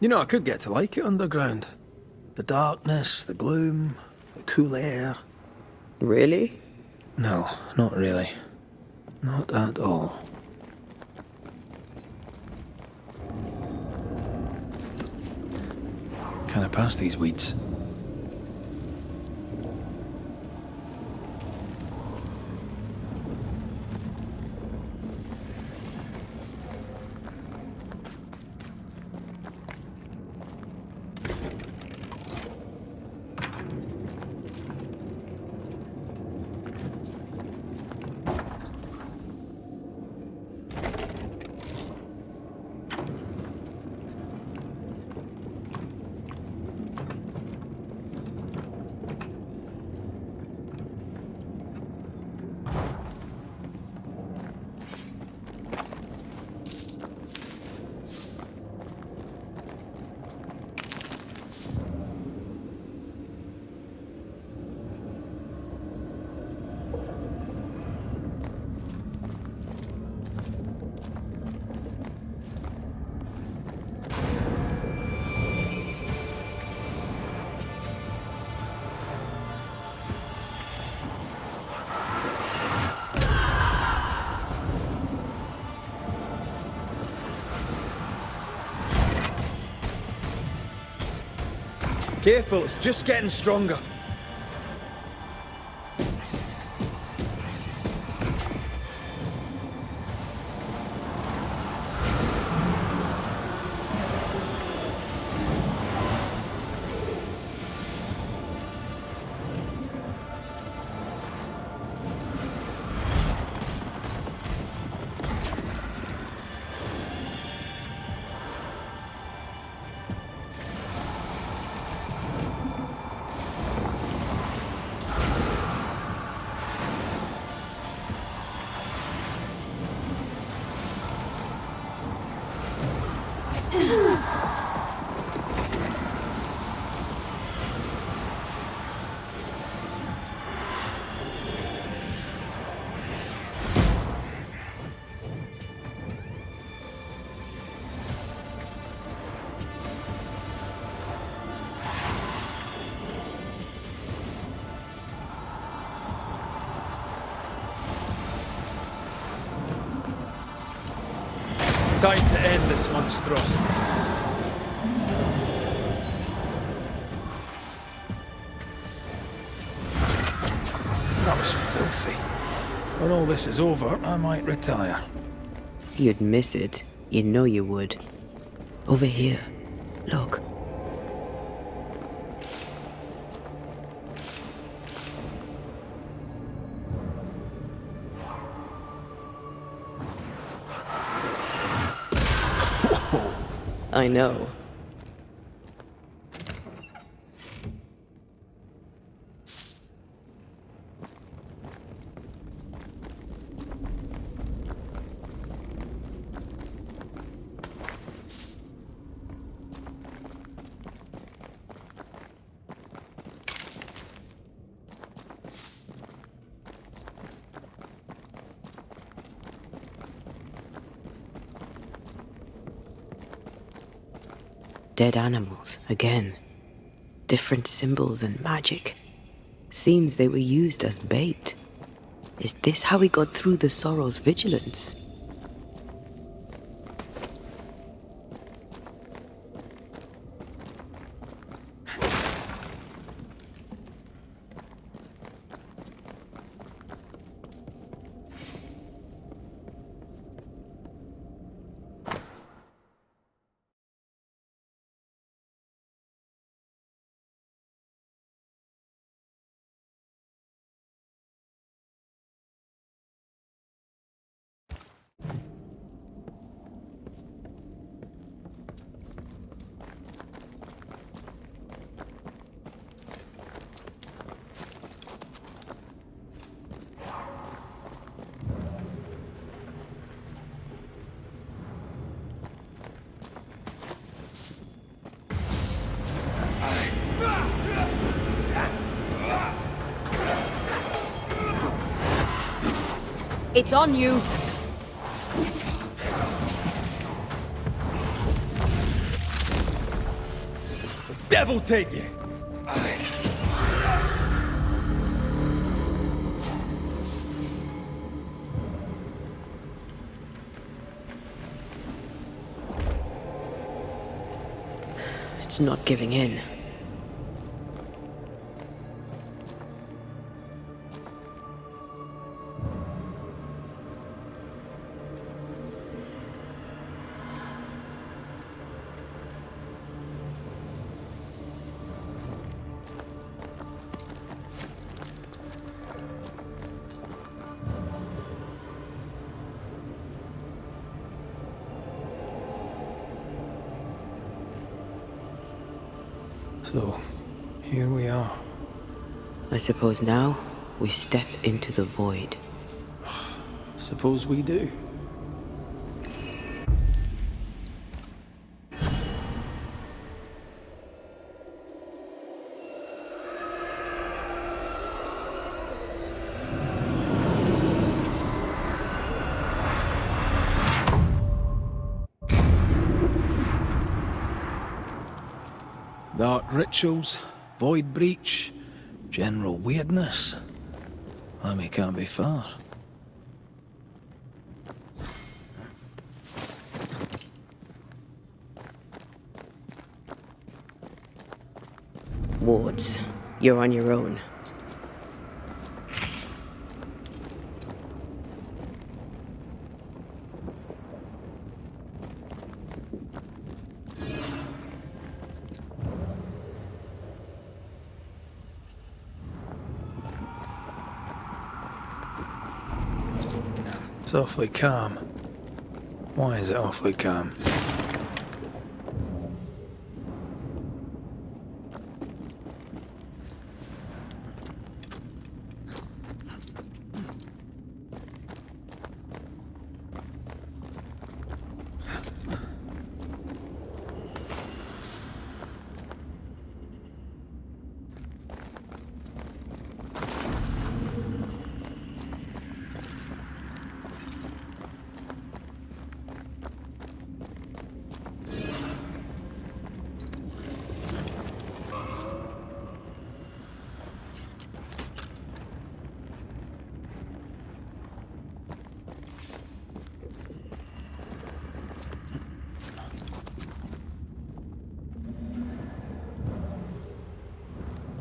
You know, I could get to like it underground. The darkness, the gloom, the cool air. Really? No, not really. Not at all. Can I pass these weeds? Careful, it's just getting stronger. Time to end this monstrosity. That was filthy. When all this is over, I might retire. You'd miss it. You know you would. Over here. Look. I know. Dead animals, again. Different symbols and magic. Seems they were used as bait. Is this how we got through the Sorrow's vigilance? It's on you. devil take you! It's not giving in. So, here we are. I suppose now we step into the void. Suppose we do. Dark rituals, void breach, general weirdness. Lemmy can't be far. Wards, you're on your own. It's awfully calm. Why is it awfully calm?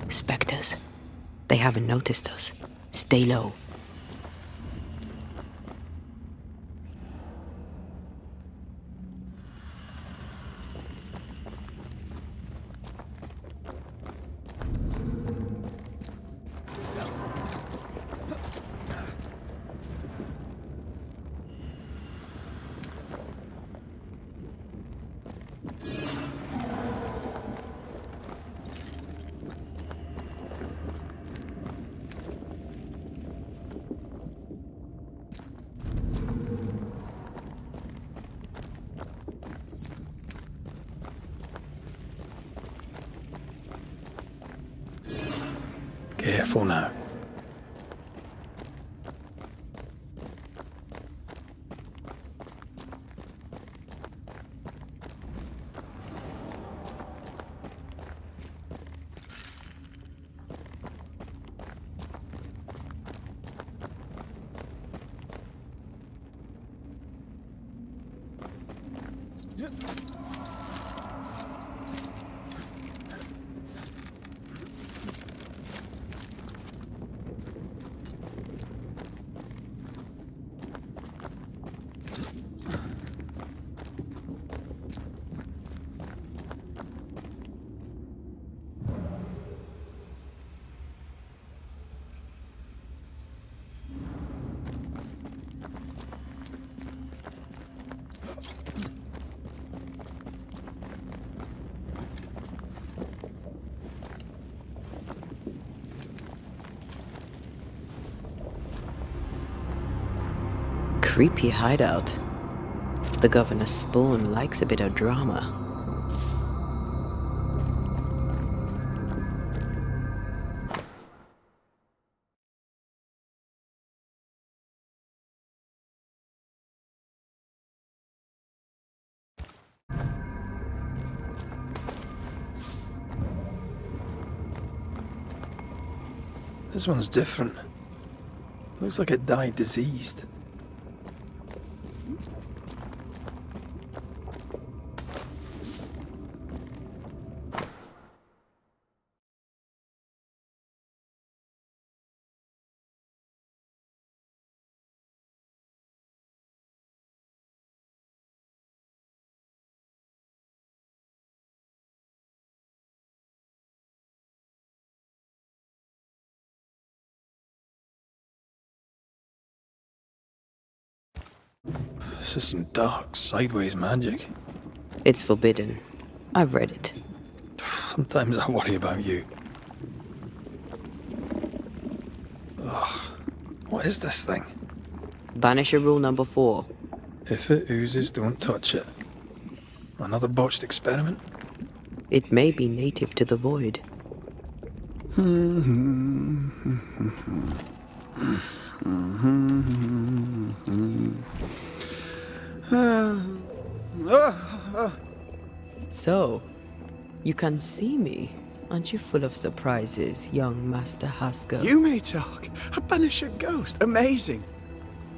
Spectres. They haven't noticed us. Stay low. Careful now. Creepy hideout. The governor's spawn likes a bit of drama. This one's different. Looks like it died diseased. This is some dark, sideways magic. It's forbidden. I've read it. Sometimes I worry about you. Ugh. What is this thing? Banisher rule number 4. If it oozes, don't touch it. Another botched experiment? It may be native to the void. So, you can see me. Aren't you full of surprises, young Master Haskell? You may talk. A Banisher ghost. Amazing.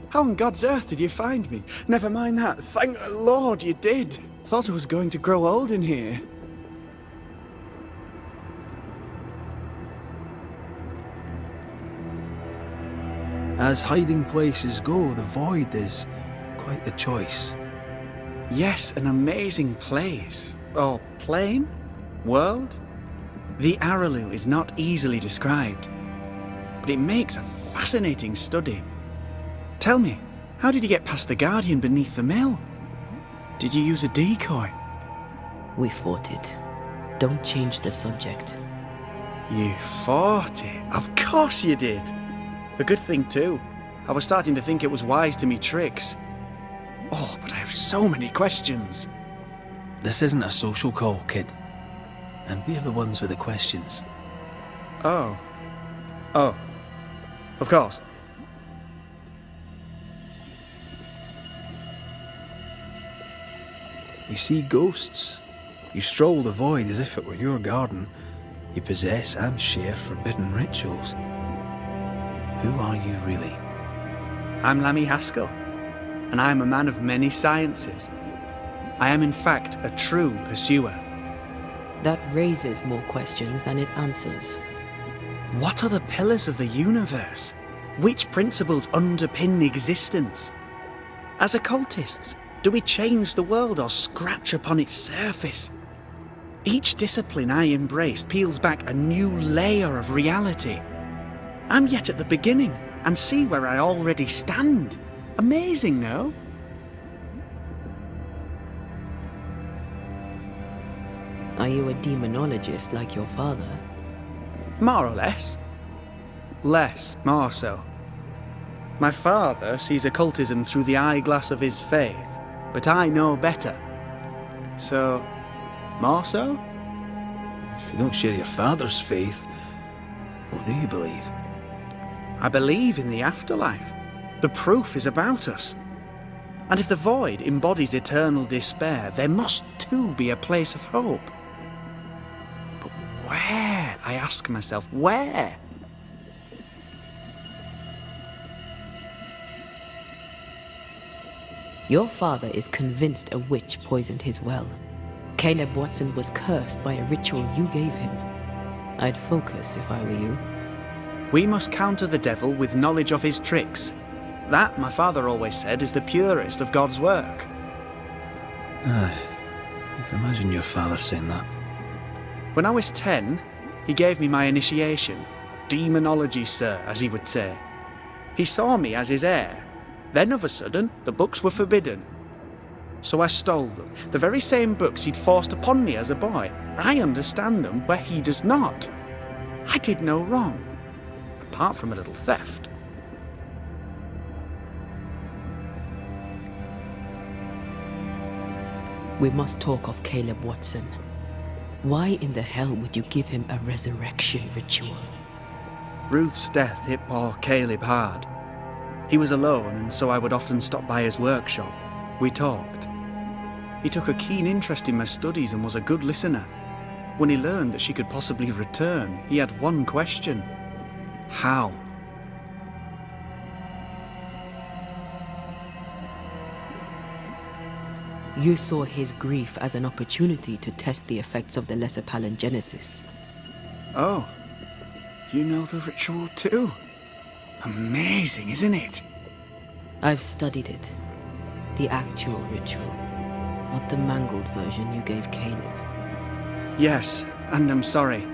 How on God's earth did you find me? Never mind that. Thank the Lord you did. Thought I was going to grow old in here. As hiding places go, the void is quite the choice. Yes, an amazing place. Or plane? World? The Araloo is not easily described, but it makes a fascinating study. Tell me, how did you get past the Guardian beneath the mill? Did you use a decoy? We fought it. Don't change the subject. You fought it? Of course you did. A good thing too. I was starting to think it was wise to me tricks. Oh, but I have so many questions. This isn't a social call, kid. And we're the ones with the questions. Oh. Oh. Of course. You see ghosts. You stroll the void as if it were your garden. You possess and share forbidden rituals. Who are you really? I'm ΛΕΜΜΙ Haskell, and I am a man of many sciences. I am in fact a true pursuer. That raises more questions than it answers. What are the pillars of the universe? Which principles underpin existence? As occultists, do we change the world or scratch upon its surface? Each discipline I embrace peels back a new layer of reality. I'm yet at the beginning, and see where I already stand. Amazing, no? Are you a demonologist like your father? More or less. Less, more so. My father sees occultism through the eyeglass of his faith, but I know better. So, more so? If you don't share your father's faith, what do you believe? I believe in the afterlife. The proof is about us. And if the void embodies eternal despair, there must too be a place of hope. But where? I ask myself, where? Your father is convinced a witch poisoned his well. Caleb Watson was cursed by a ritual you gave him. I'd focus if I were you. We must counter the devil with knowledge of his tricks. That, my father always said, is the purest of God's work. Aye, I can imagine your father saying that. When I was 10, he gave me my initiation. Demonology, sir, as he would say. He saw me as his heir. Then, of a sudden, the books were forbidden. So I stole them, the very same books he'd forced upon me as a boy. I understand them where he does not. I did no wrong, apart from a little theft. We must talk of Caleb Watson. Why in the hell would you give him a resurrection ritual? Ruth's death hit poor Caleb hard. He was alone, and so I would often stop by his workshop. We talked. He took a keen interest in my studies and was a good listener. When he learned that she could possibly return, he had one question. How? You saw his grief as an opportunity to test the effects of the lesser palingenesis. Oh, you know the ritual too? Amazing, isn't it? I've studied it. The actual ritual, not the mangled version you gave Canaan. Yes, and I'm sorry.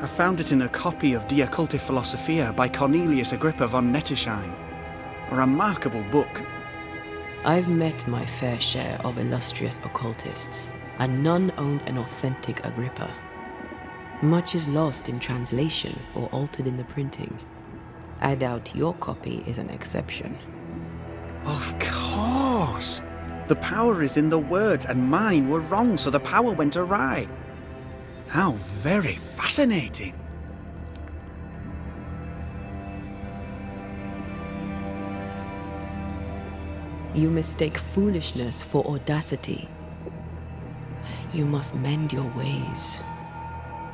I found it in a copy of De Occulti Philosophia by Cornelius Agrippa von Nettesheim. A remarkable book. I've met my fair share of illustrious occultists, and none owned an authentic Agrippa. Much is lost in translation or altered in the printing. I doubt your copy is an exception. Of course! The power is in the words, and mine were wrong, so the power went awry. How very fascinating! You mistake foolishness for audacity. You must mend your ways.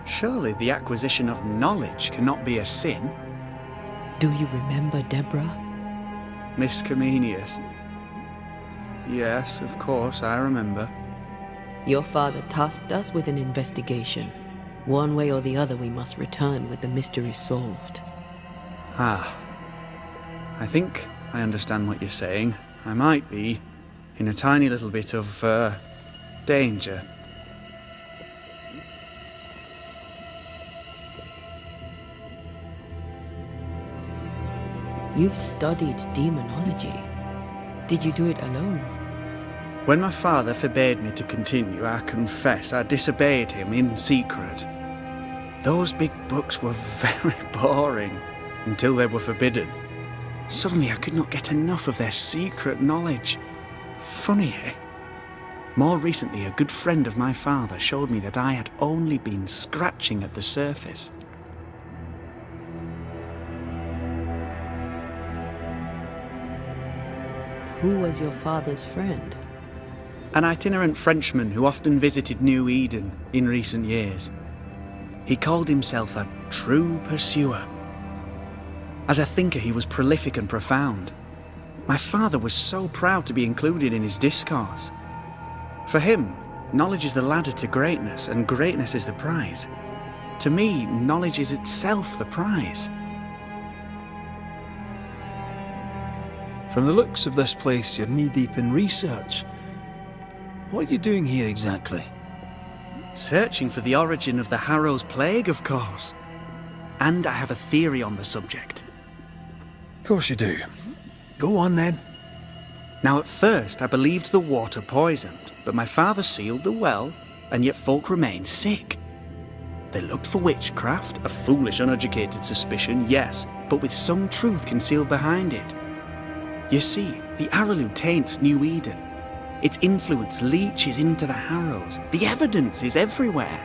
Surely the acquisition of knowledge cannot be a sin. Do you remember Deborah? Miss Comenius. Yes, of course, I remember. Your father tasked us with an investigation. One way or the other we must return with the mystery solved. Ah. I think I understand what you're saying. I might be in a tiny little bit of, danger. You've studied demonology. Did you do it alone? When my father forbade me to continue, I confess I disobeyed him in secret. Those big books were very boring until they were forbidden. Suddenly I could not get enough of their secret knowledge. Funny, eh? More recently, a good friend of my father showed me that I had only been scratching at the surface. Who was your father's friend? An itinerant Frenchman who often visited New Eden in recent years. He called himself a true pursuer. As a thinker, he was prolific and profound. My father was so proud to be included in his discourse. For him, knowledge is the ladder to greatness, and greatness is the prize. To me, knowledge is itself the prize. From the looks of this place, you're knee-deep in research. What are you doing here exactly? Searching for the origin of the Harrow's plague, of course. And I have a theory on the subject. Of course you do. Go on then. Now at first I believed the water poisoned, but my father sealed the well, and yet folk remained sick. They looked for witchcraft, a foolish, uneducated suspicion, yes, but with some truth concealed behind it. You see, the Araloo taints New Eden. Its influence leaches into the Harrows. The evidence is everywhere.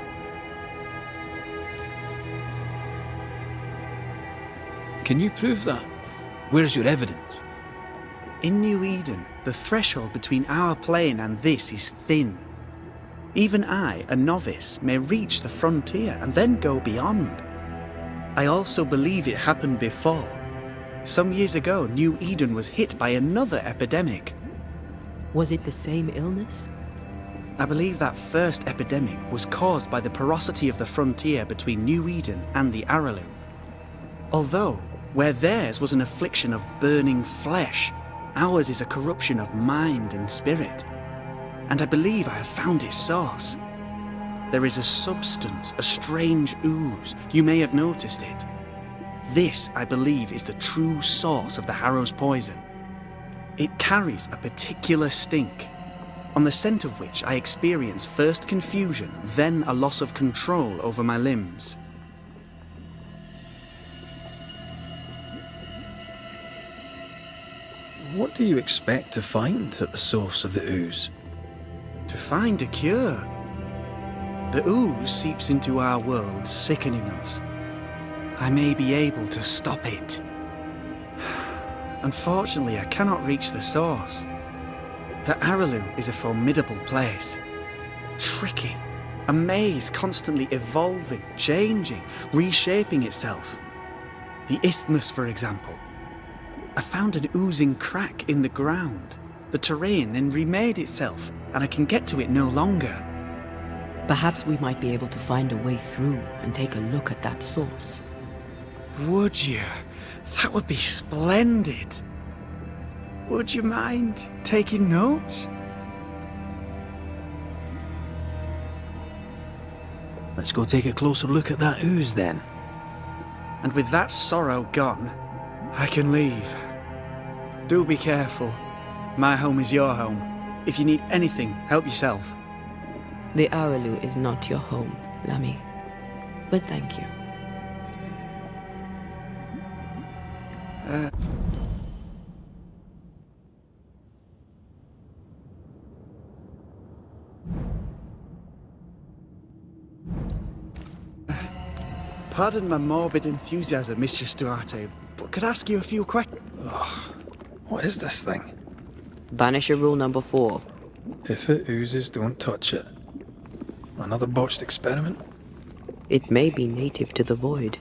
Can you prove that? Where's your evidence? In New Eden, the threshold between our plane and this is thin. Even I, a novice, may reach the frontier and then go beyond. I also believe it happened before. Some years ago, New Eden was hit by another epidemic. Was it the same illness? I believe that first epidemic was caused by the porosity of the frontier between New Eden and the Araloo. Although, where theirs was an affliction of burning flesh, ours is a corruption of mind and spirit. And I believe I have found its source. There is a substance, a strange ooze. You may have noticed it. This, I believe, is the true source of the Harrow's poison. It carries a particular stink, on the scent of which I experience first confusion, then a loss of control over my limbs. What do you expect to find at the source of the ooze? To find a cure. The ooze seeps into our world, sickening us. I may be able to stop it. Unfortunately, I cannot reach the source. The Araloo is a formidable place. Tricky. A maze constantly evolving, changing, reshaping itself. The isthmus, for example. I found an oozing crack in the ground. The terrain then remade itself, and I can get to it no longer. Perhaps we might be able to find a way through and take a look at that source. Would you? That would be splendid. Would you mind taking notes? Let's go take a closer look at that ooze then. And with that sorrow gone, I can leave. Do be careful. My home is your home. If you need anything, help yourself. The Araloo is not your home, Lammy. But thank you. Pardon my morbid enthusiasm, Mistress Duarte, but could I ask you a few questions? What is this thing? Banisher rule number 4. If it oozes, don't touch it. Another botched experiment? It may be native to the void.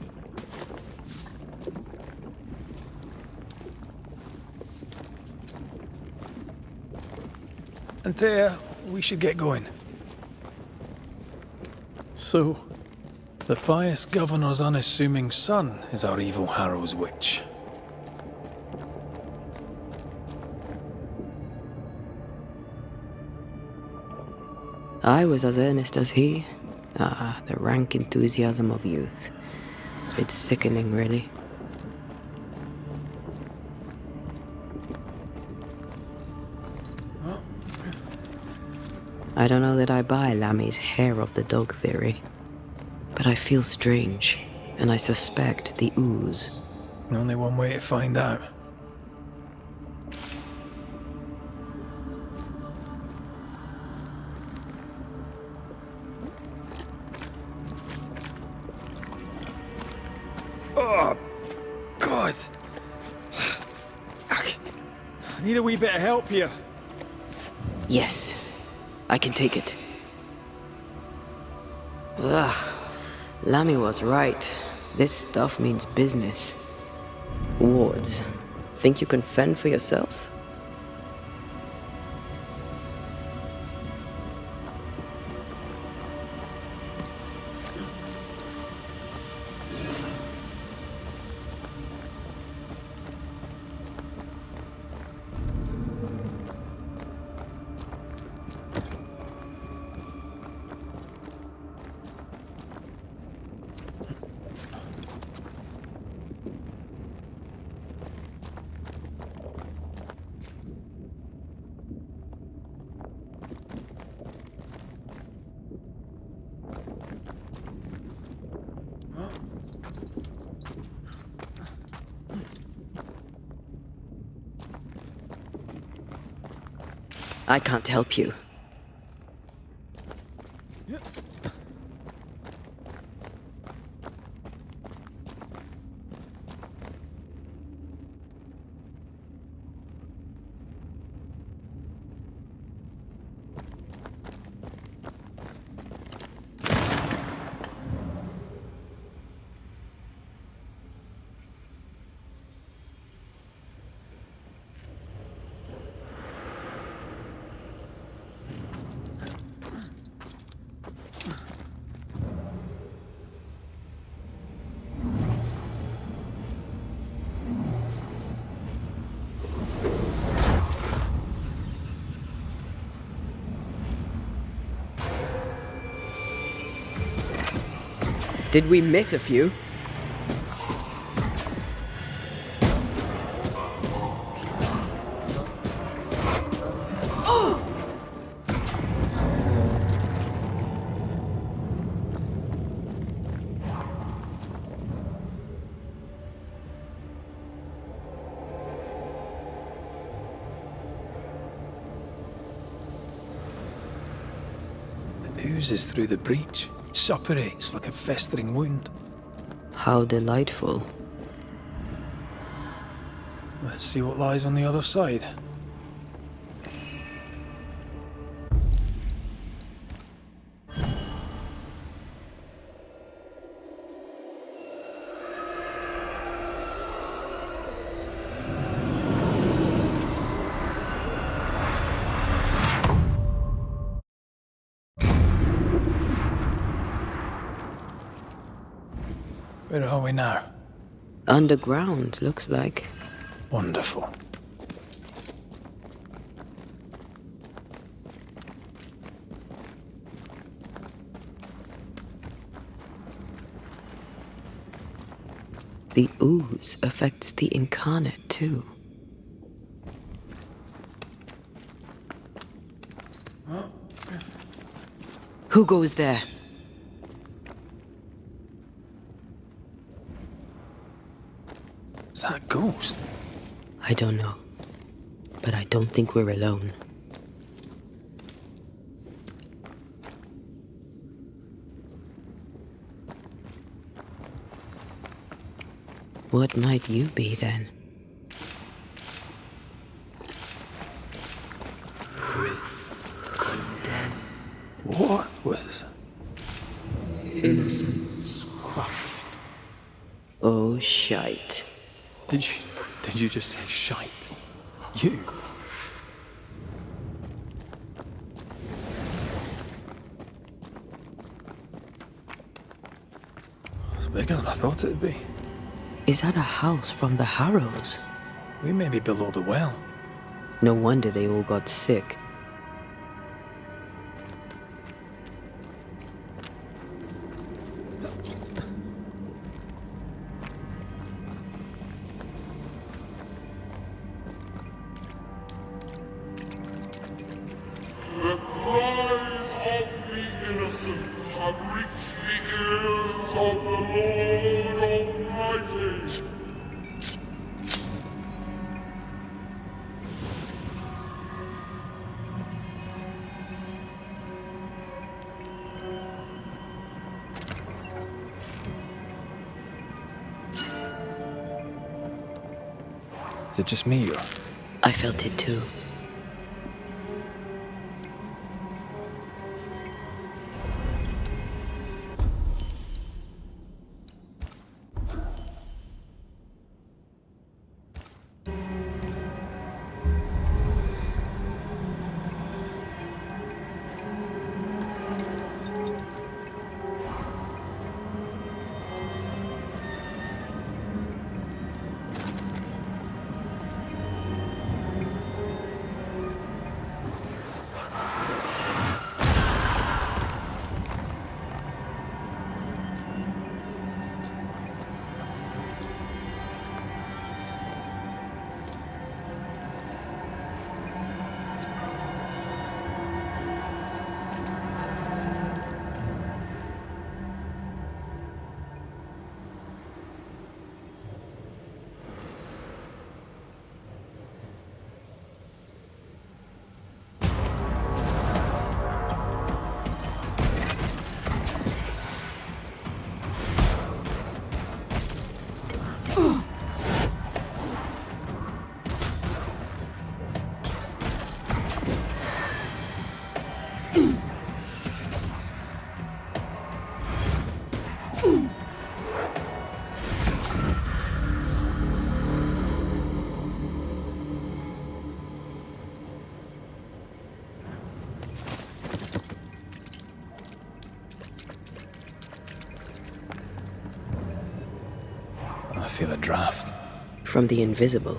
Antea, we should get going. So, the pious governor's unassuming son is our evil Harrow's witch. I was as earnest as he. Ah, the rank enthusiasm of youth. It's sickening, really. I don't know that I buy Lammy's hair of the dog theory, but I feel strange, and I suspect the ooze. Only one way to find out. Oh, God. I need a wee bit of help here. Yes, I can take it. Ugh, Lammy was right. This stuff means business. Wards, think you can fend for yourself? I can't help you. Did we miss a few? It oozes through the breach. Suppurates like a festering wound. How delightful. Let's see what lies on the other side. Where are we now? Underground, looks like. Wonderful. The ooze affects the incarnate too. Who goes there? Is that a ghost? I don't know. But I don't think we're alone. What might you be then? What was... Innocence crushed. Oh, shite. Did you just say shite? You? It's bigger than I thought it'd be. Is that a house from the Harrows? We may be below the well. No wonder they all got sick. The cries of the innocent have reached the ears of the Lord Almighty. Is it just me or... I felt it too. I feel a draft. From the invisible.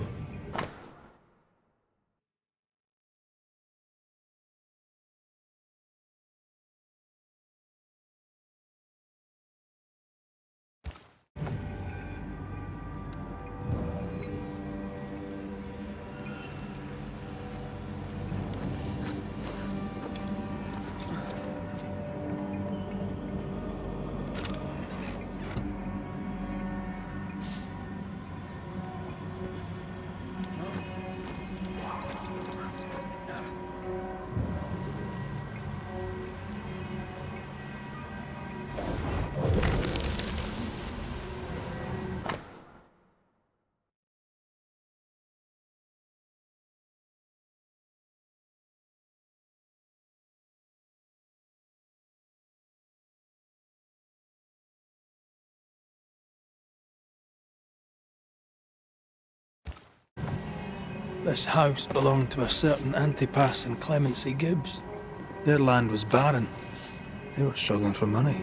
This house belonged to a certain Antipas and Clemency Gibbs. Their land was barren. They were struggling for money.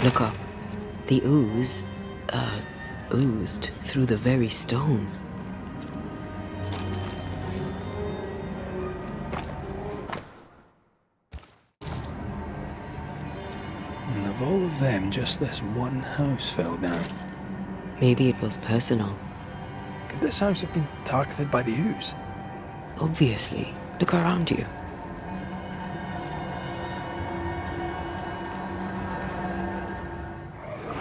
Look up. The ooze, oozed through the very stone. And of all of them, just this one house fell down. Maybe it was personal. Could this house have been targeted by the ooze? Obviously. Look around you.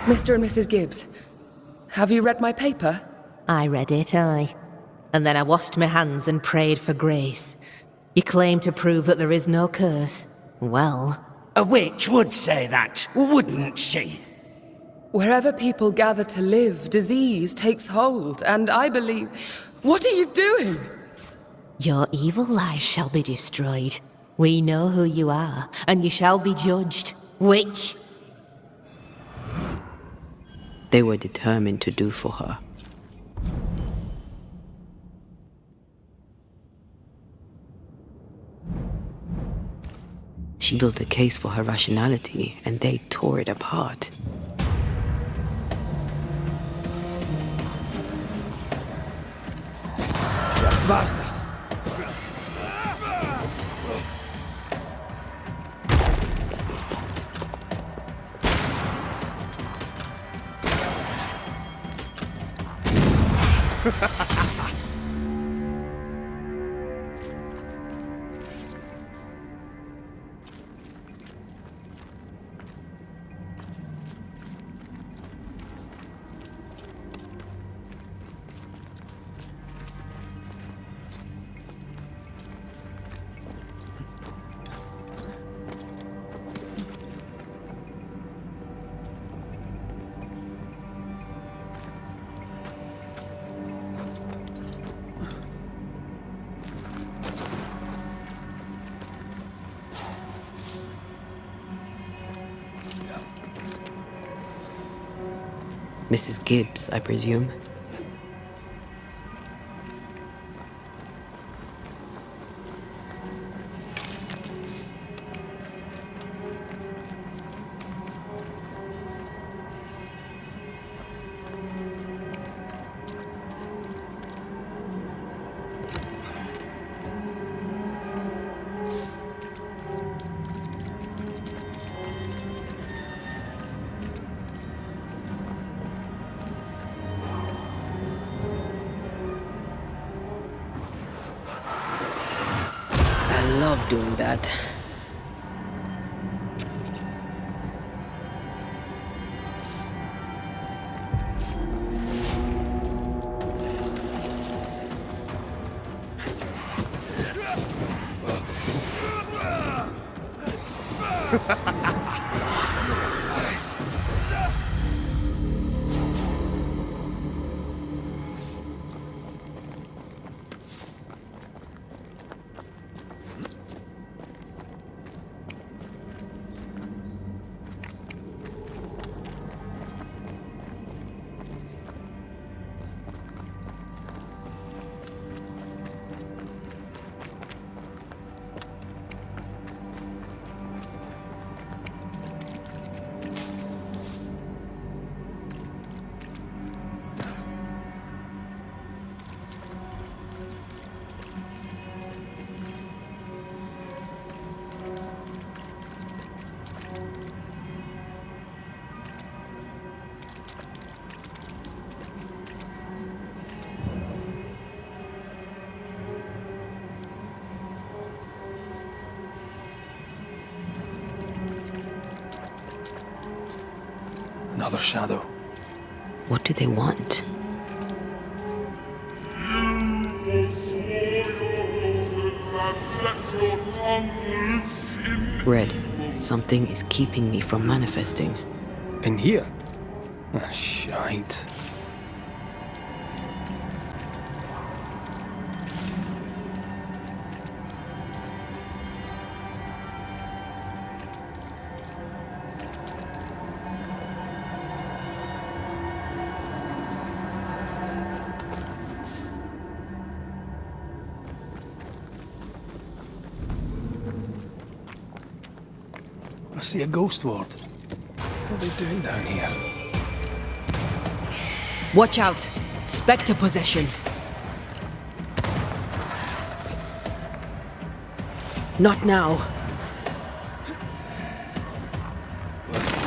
Mr. and Mrs. Gibbs, have you read my paper? I read it, aye. And then I washed my hands and prayed for grace. You claim to prove that there is no curse. Well, A witch would say that, wouldn't she? Wherever people gather to live, disease takes hold, and I believe... What are you doing? your evil lies shall be destroyed. We know who you are, and you shall be judged. Witch! They were determined to do for her. She built a case for her rationality, and they tore it apart. Bastard! Mrs. Gibbs, I presume. I love doing that. Another shadow. What do they want? Red, something is keeping me from manifesting. In here? Ah, shite. I see a ghost ward. they doing down here? Watch out! Spectre possession! Not now.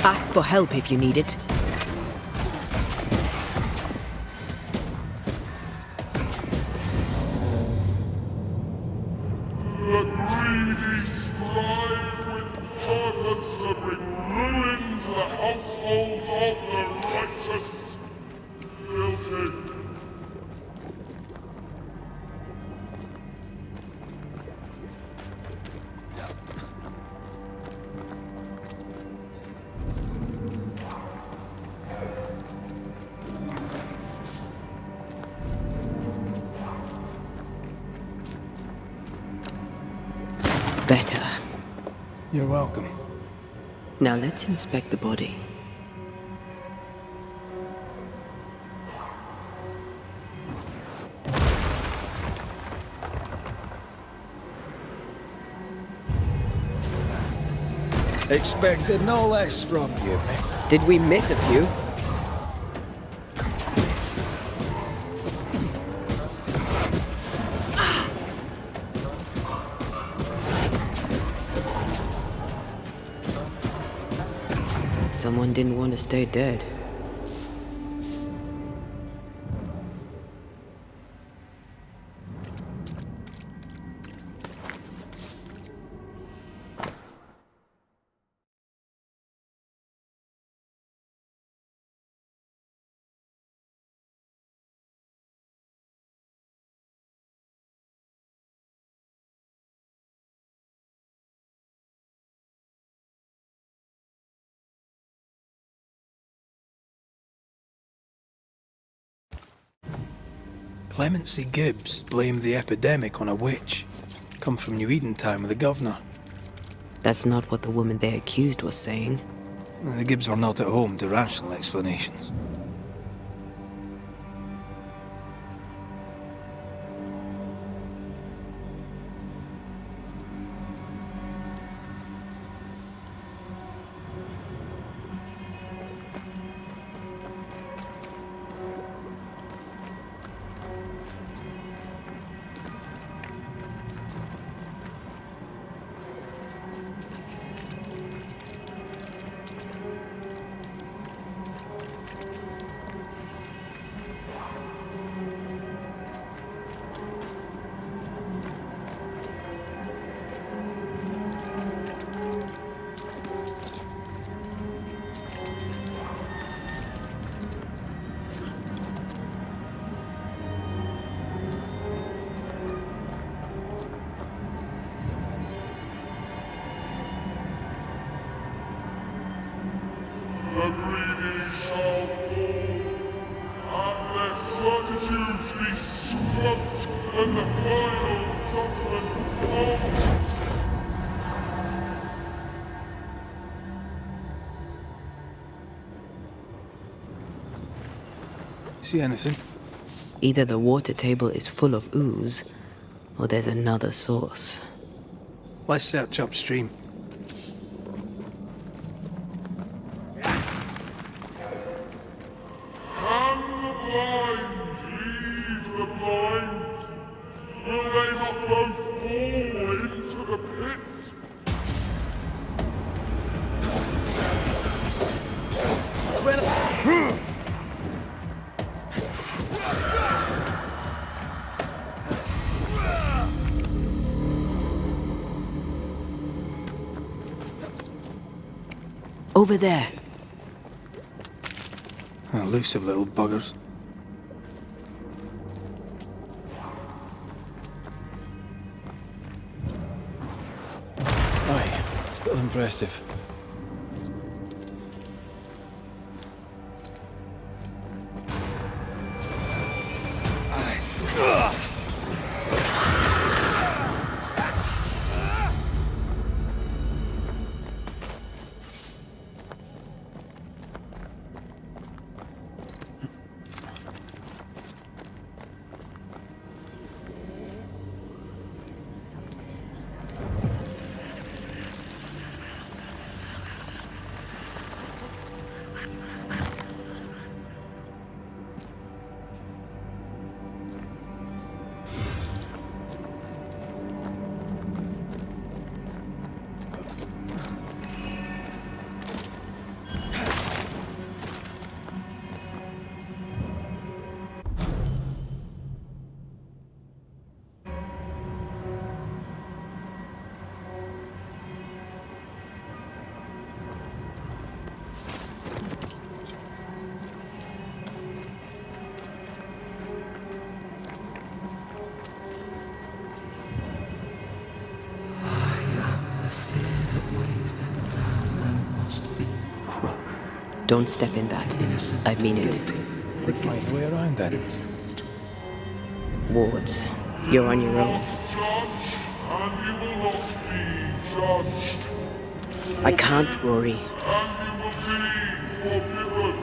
Ask for help if you need it. The greedy strive with purpose to bring ruin to the households of the righteous. Guilty. Better. You're welcome. Now let's inspect the body. Expected no less from you. Did we miss a few? Someone didn't want to stay dead. Clemency Gibbs blamed the epidemic on a witch. Come from New Eden-ТАЙНа with the governor. That's not what the woman they accused was saying. The Gibbs were not at home to rational explanations. The greedy shall fall, and their certitudes be squelched, and the final judgment comes. See anything? Either the water table is full of ooze, or there's another source. Let's search upstream. Can the blind lead the blind? Will they not both fall into the pit? Over there. Elusive little buggers. Aye, still impressive. Don't step in that. I mean it. We'll find a way around then. Wards, you're on your own. And you will not be judged. I can't, Rory. And you will be forgiven.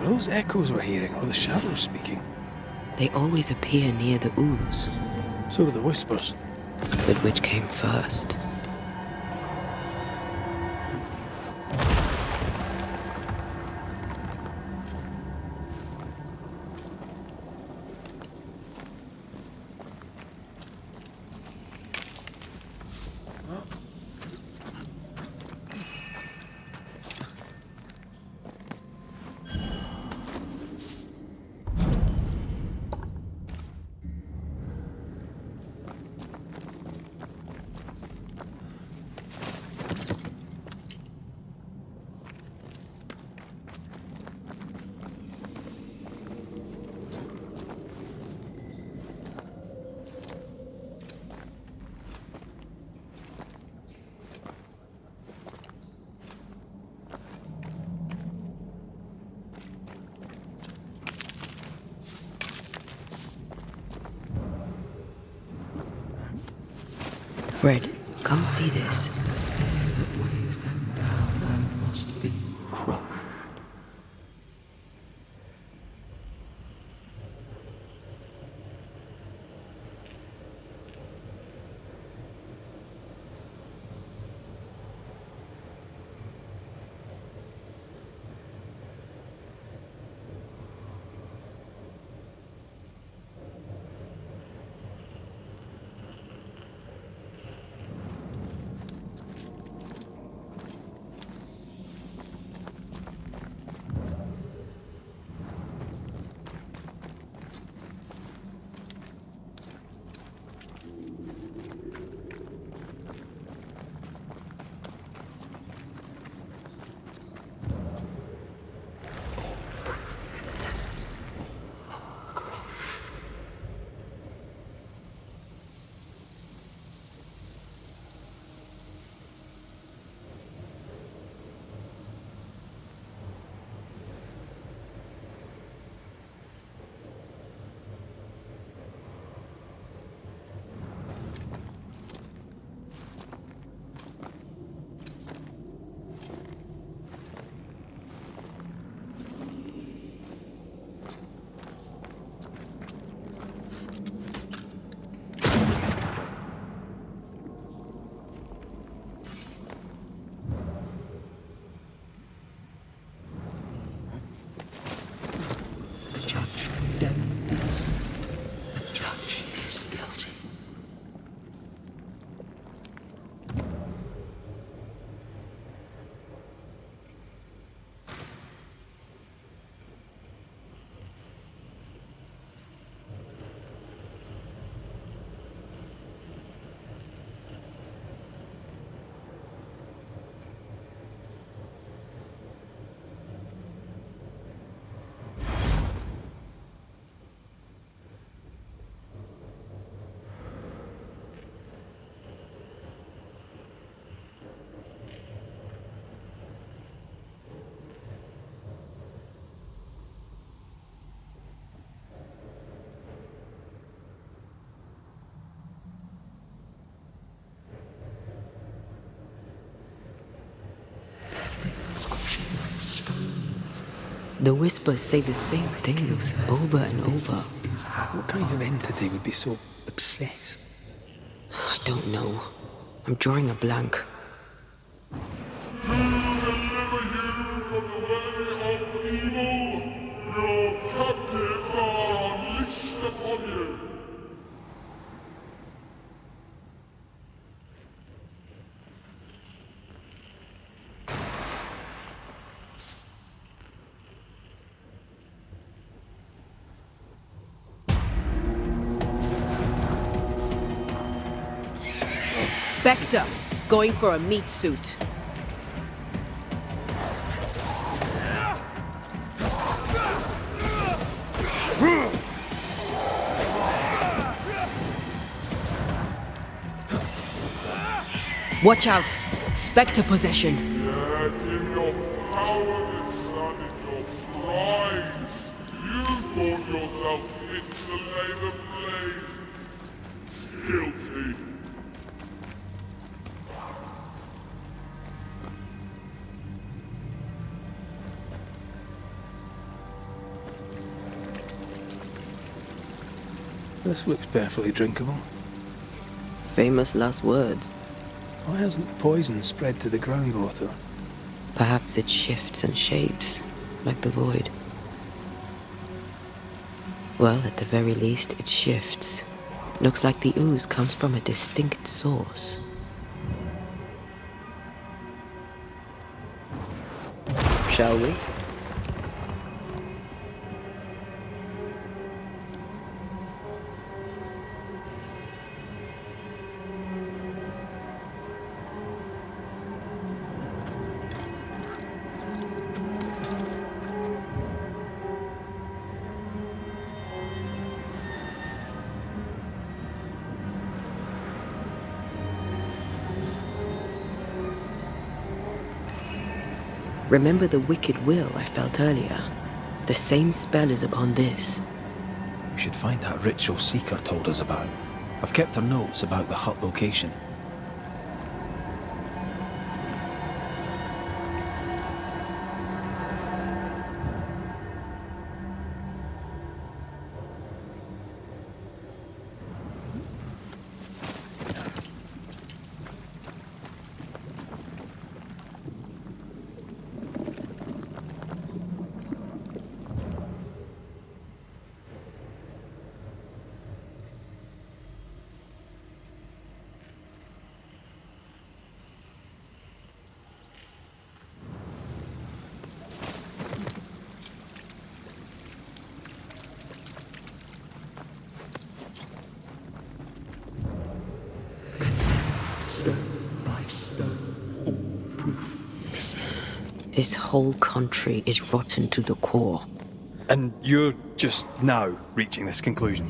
Are those echoes we're hearing, or the shadows speaking? They always appear near the ooze. So do the whispers. But which came first? Red, come see this. The whispers say the same things over and over. What kind of entity would be so obsessed? I don't know. I'm drawing a blank. To deliver you from the way of evil, your captives are unleashed upon you. Spectre, going for a meat suit. Watch out! Spectre possession. Get in This looks perfectly drinkable. Famous last words. Why hasn't the poison spread to the groundwater? Perhaps it shifts and shapes, like the void. Well, at the very least, it shifts. Looks like the ooze comes from a distinct source. Shall we? Remember the wicked will I felt earlier? The same spell is upon this. We should find that ritual Seeker told us about. I've kept her notes about the hut location. This whole country is rotten to the core. And you're just now reaching this conclusion?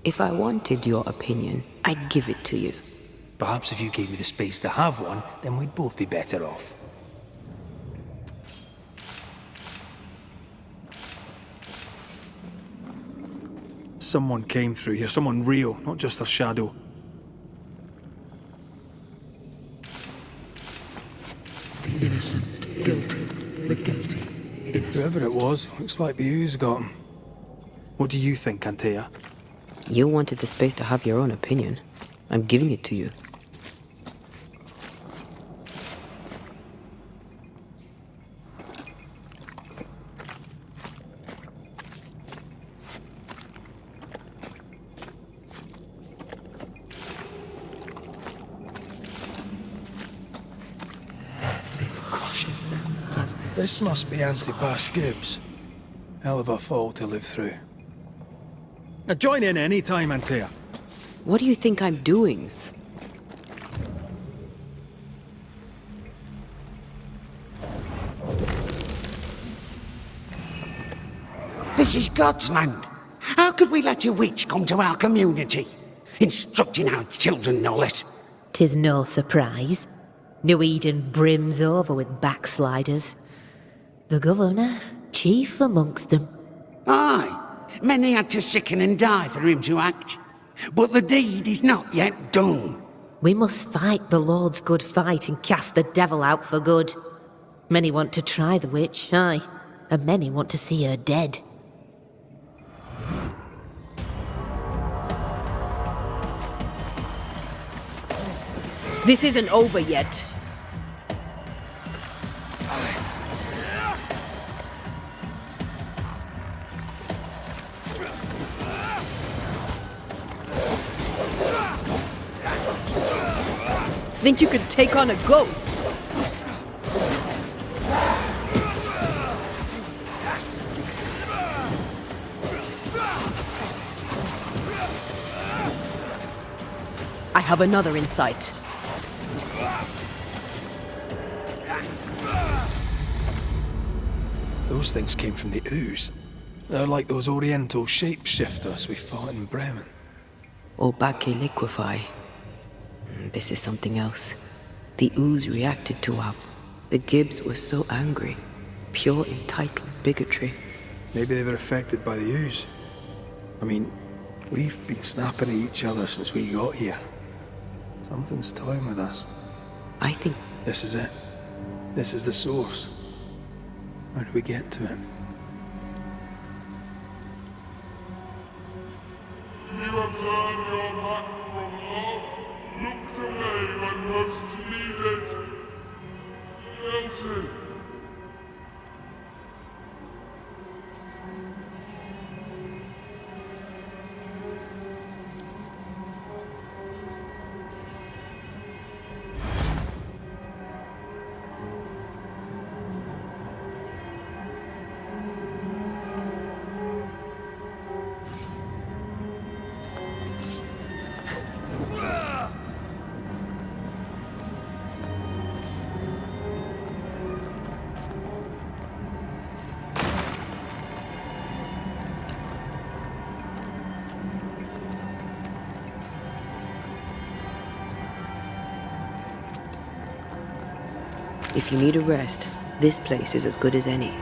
If I wanted your opinion, I'd give it to you. Perhaps if you gave me the space to have one, then we'd both be better off. Someone came through here, someone real, not just a shadow. The innocent, guilty, the guilty. Whoever it was, looks like the ooze got him. What do you think, Antea? You wanted the space to have your own opinion. I'm giving it to you. This must be Auntie Bass Gibbs. Hell of a fall to live through. Now join in any time, Antea. What do you think I'm doing? This is God's land. How could we let a witch come to our community? Instructing our children, no less. 'Tis no surprise. New Eden brims over with backsliders. The governor, chief amongst them. Aye, many had to sicken and die for him to act. But the deed is not yet done. We must fight the Lord's good fight and cast the devil out for good. Many want to try the witch, aye, and many want to see her dead. This isn't over yet. Think you could take on a ghost? I have another insight. Those things came from the ooze. They're like those oriental shapeshifters we fought in Bremen. Obake liquefy. This is something else. The ooze reacted to our... The Gibbs was so angry. Pure entitled bigotry. Maybe they were affected by the ooze. I mean, we've been snapping at each other since we got here. Something's toying with us. I think... This is it. This is the source. How do we get to it? you have turned your back from love, looked away when most needed. Guilty. If you need a rest, this place is as good as any.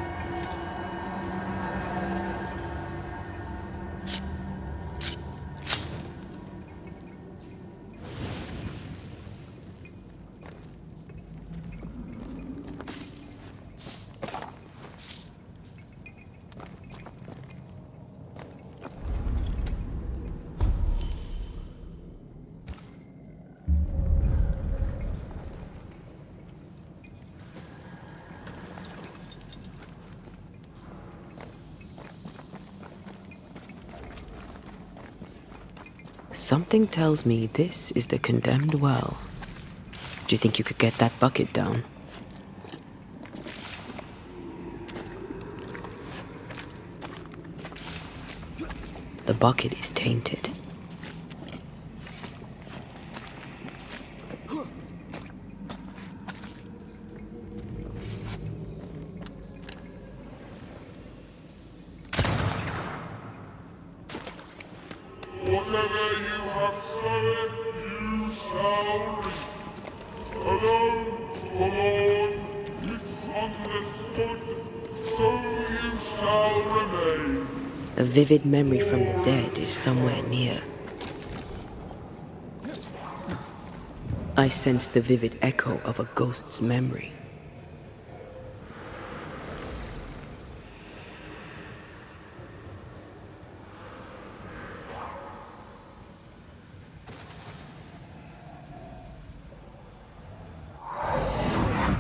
Something tells me this is the condemned well. Do you think you could get that bucket down? The bucket is tainted. Whatever you have sown, you shall reap. Alone, forlorn, misunderstood, so you shall remain. A vivid memory from the dead is somewhere near. I sense the vivid echo of a ghost's memory.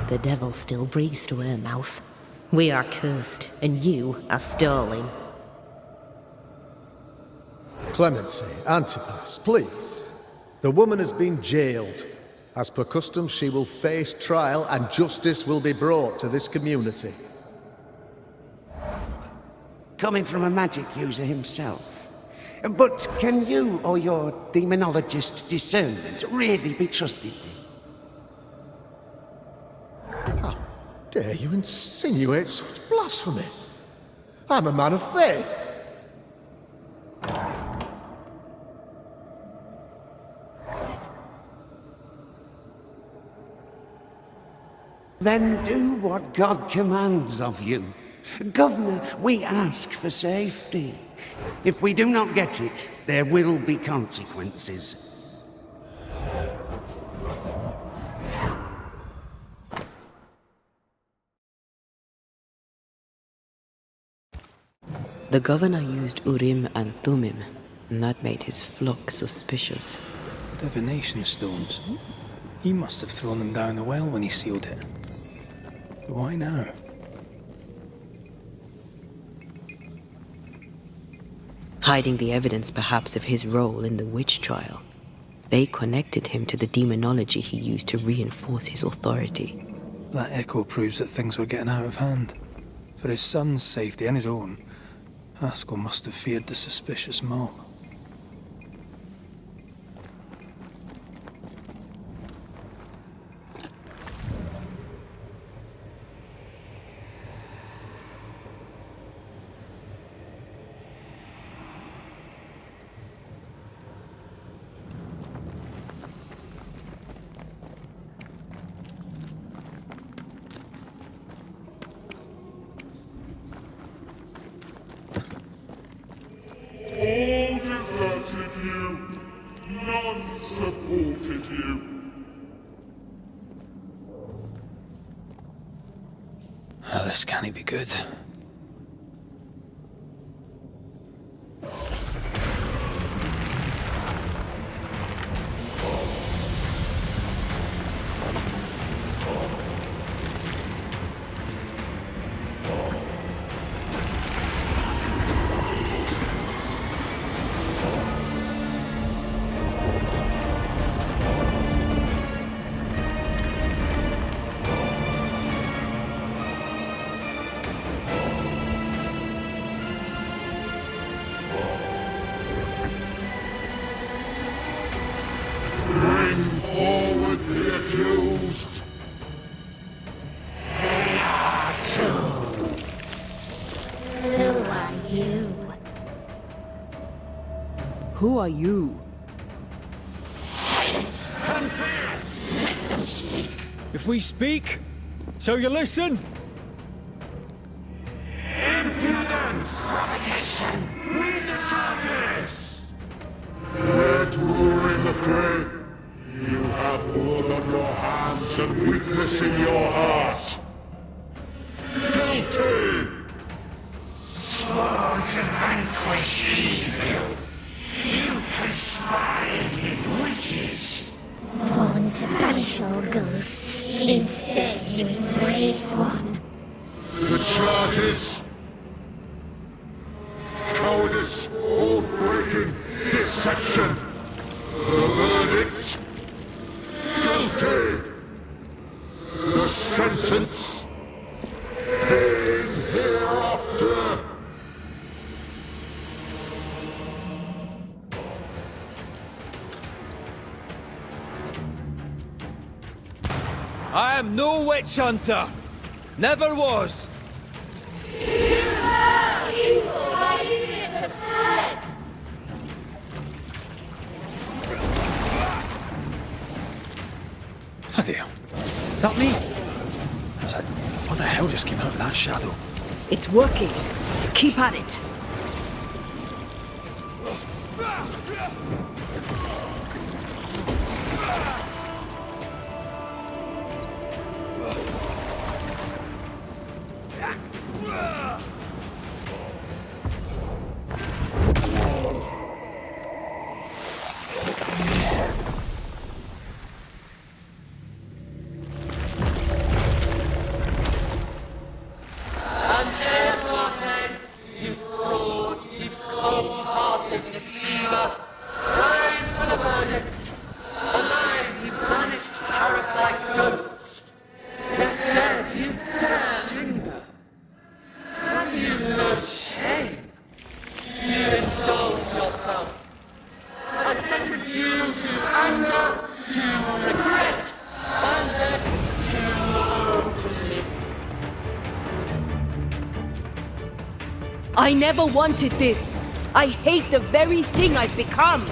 The devil still breathes through her mouth. We are cursed, and you are stolen. Clemency, Antipas, please. The woman has been jailed. As per custom, she will face trial and justice will be brought to this community. Coming from a magic user himself. But can you or your demonologist discernment really be trusted? How dare you insinuate such blasphemy? I'm a man of faith. Then do what God commands of you. Governor, we ask for safety. If we do not get it, there will be consequences. The governor used Urim and Thummim, and that made his flock suspicious. Divination stones. He must have thrown them down the well when he sealed it. But why now? Hiding the evidence perhaps of his role in the witch trial. They connected him to the demonology he used to reinforce his authority. That echo proves that things were getting out of hand. For his son's safety and his own, Haskell must have feared the suspicious mob. All deserted you, none supported you. Ah, this can't be good. by you. Who are you? Silence! Confess! Let them speak! If we speak, so you listen? Impudence! Provocation! Read the charges! Red war in the grave. You have blood on your hands and weakness in your heart. Guilty! Sworn to vanquish evil. You conspired with witches. Sworn to banish all ghosts. Instead, you embrace one. The charges. Cowardice, oath-breaking, deception. The verdict. Guilty. The sentence. Pain hereafter. I am no witch hunter. Never was. Bloody hell. Is that me? What the hell just came out of that shadow? It's working. Keep at it. I never wanted this. I hate the very thing I've become.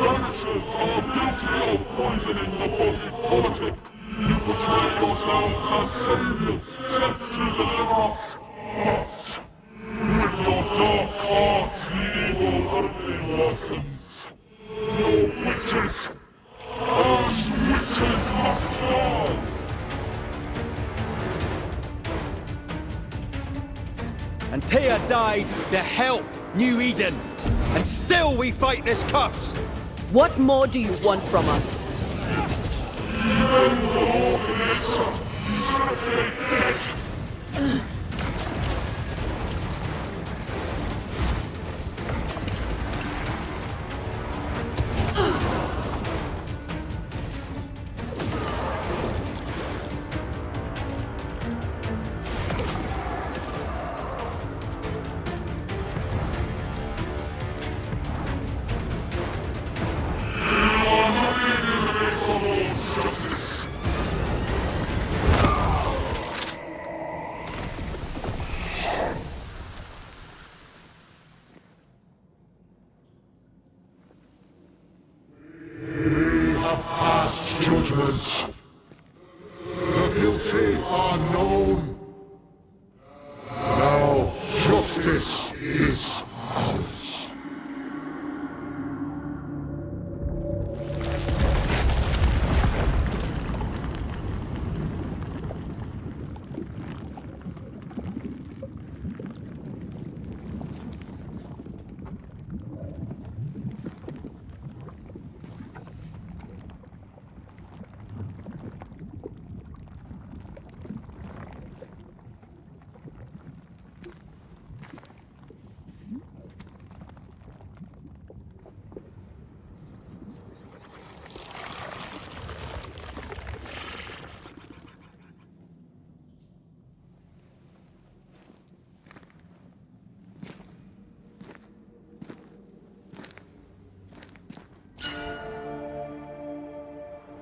Banishers are guilty of poisoning the body politic. You portray yourselves as saviors sent to deliver us. But with your dark hearts, the evil only worsens. Your witches, and witches must fall. And Taya died to help New Eden. And still we fight this curse. What more do you want from us? Even the Lord of Nature, you should stay dead.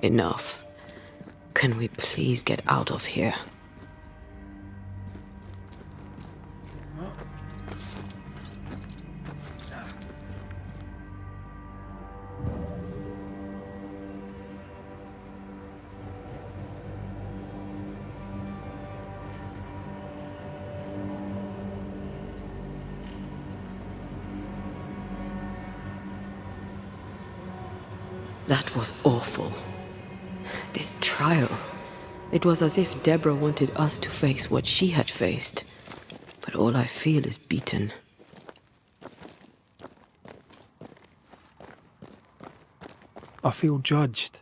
Enough. Can we please get out of here? That was awful. This trial. It was as if Deborah wanted us to face what she had faced. But all I feel is beaten. I feel judged.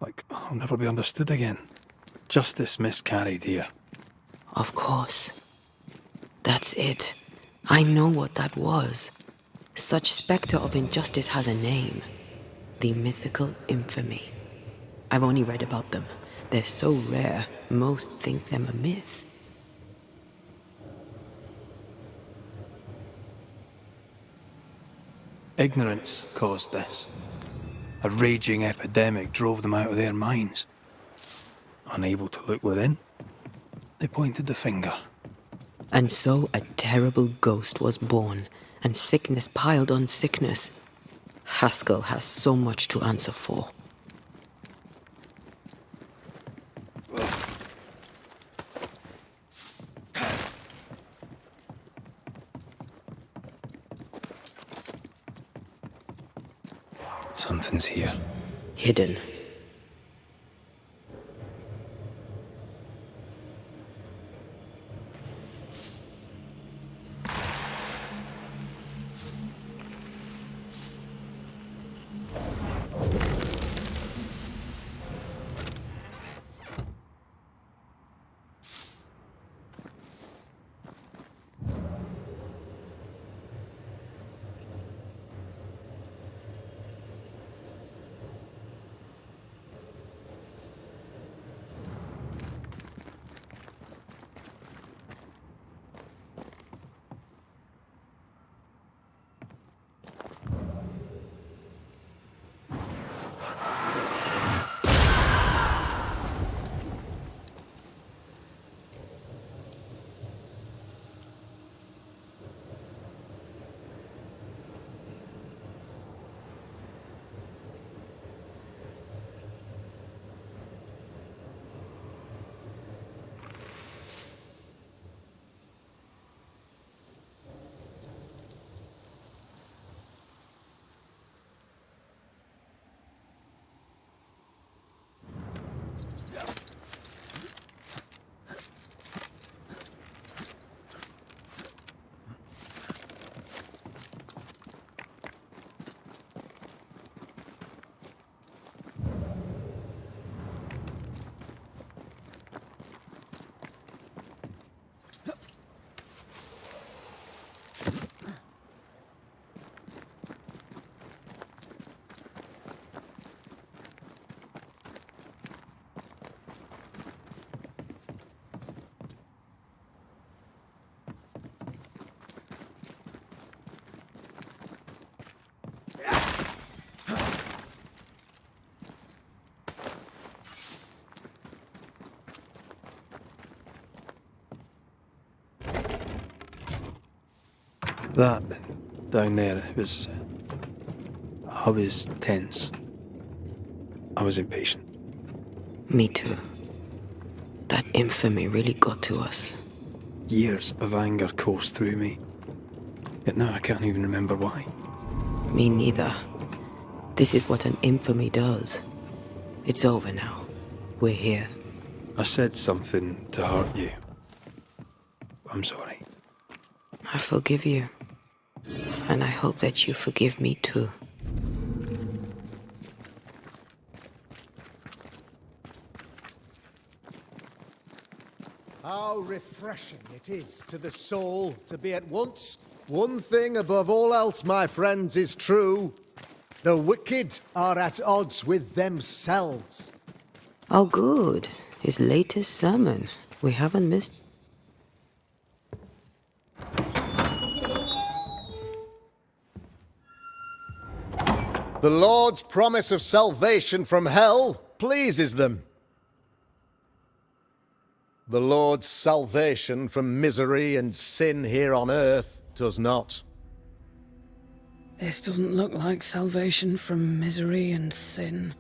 Like I'll never be understood again. Justice miscarried here. Of course. That's it. I know what that was. Such spectre of injustice has a name. The mythical infamy. I've only read about them. They're so rare, most think them a myth. Ignorance caused this. A raging epidemic drove them out of their minds. Unable to look within, they pointed the finger. And so a terrible ghost was born, and sickness piled on sickness. Haskell has so much to answer for. Something's here. Hidden. That down there, it was... I was tense. I was impatient. Me too. That infamy really got to us. Years of anger coursed through me. Yet now I can't even remember why. Me neither. This is what an infamy does. It's over now. We're here. I said something to hurt you. I'm sorry. I forgive you. And I hope that you forgive me too. How refreshing it is to the soul to be at once. One thing above all else, my friends, is true. The wicked are at odds with themselves. Oh, good. His latest sermon. We haven't missed... The Lord's promise of salvation from hell pleases them. The Lord's salvation from misery and sin here on earth does not. This doesn't look like salvation from misery and sin.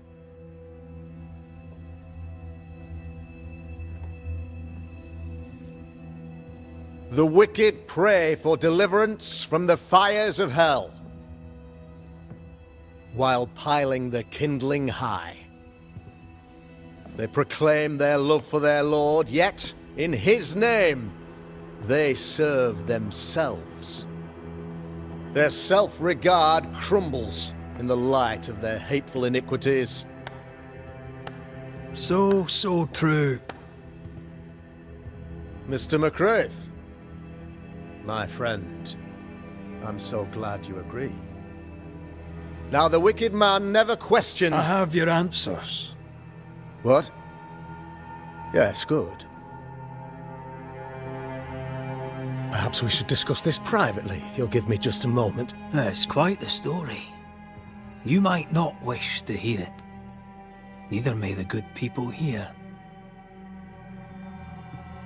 The wicked pray for deliverance from the fires of hell, while piling the kindling high. They proclaim their love for their Lord, yet, in His name, they serve themselves. Their self-regard crumbles in the light of their hateful iniquities. So true. Mr. McCraith, my friend, I'm so glad you agree. Now, the wicked man never questions— I have your answers. What? Yes, good. Perhaps we should discuss this privately, if you'll give me just a moment. It's quite the story. You might not wish to hear it. Neither may the good people here.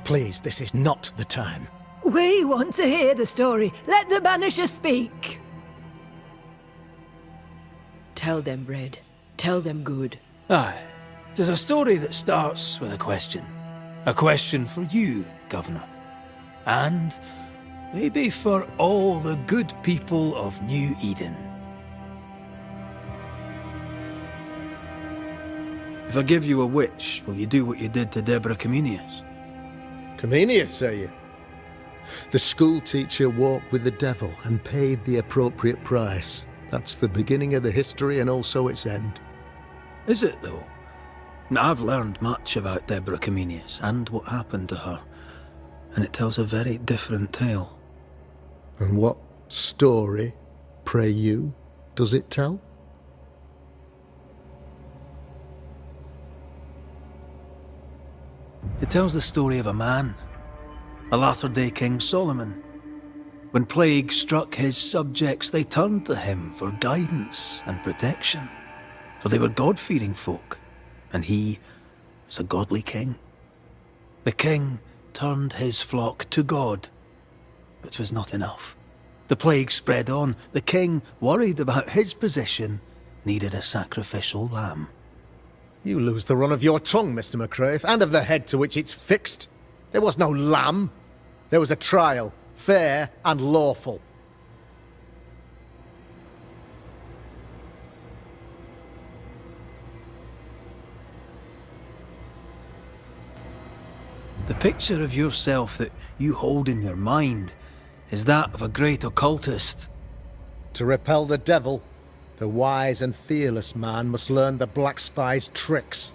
Please, this is not the time. We want to hear the story. Let the Banisher speak. Tell them, Red. Tell them good. Aye. There's a story that starts with a question. A question for you, Governor. And maybe for all the good people of New Eden. If I give you a witch, will you do what you did to Deborah Comenius? Comenius, say you? The school teacher walked with the devil and paid the appropriate price. That's the beginning of the history and also its end. Is it, though? I've learned much about Deborah Comenius and what happened to her, and it tells a very different tale. And what story, pray you, does it tell? It tells the story of a man, a latter-day King Solomon. When plague struck his subjects, they turned to him for guidance and protection, for they were God-fearing folk, and he was a godly king. The king turned his flock to God, but it was not enough. The plague spread on. The king, worried about his position, needed a sacrificial lamb. You lose the run of your tongue, Mr. McCraith, and of the head to which it's fixed. There was no lamb. There was a trial, fair and lawful. The picture of yourself that you hold in your mind is that of a great occultist. To repel the devil, the wise and fearless man must learn the Black Spy's tricks.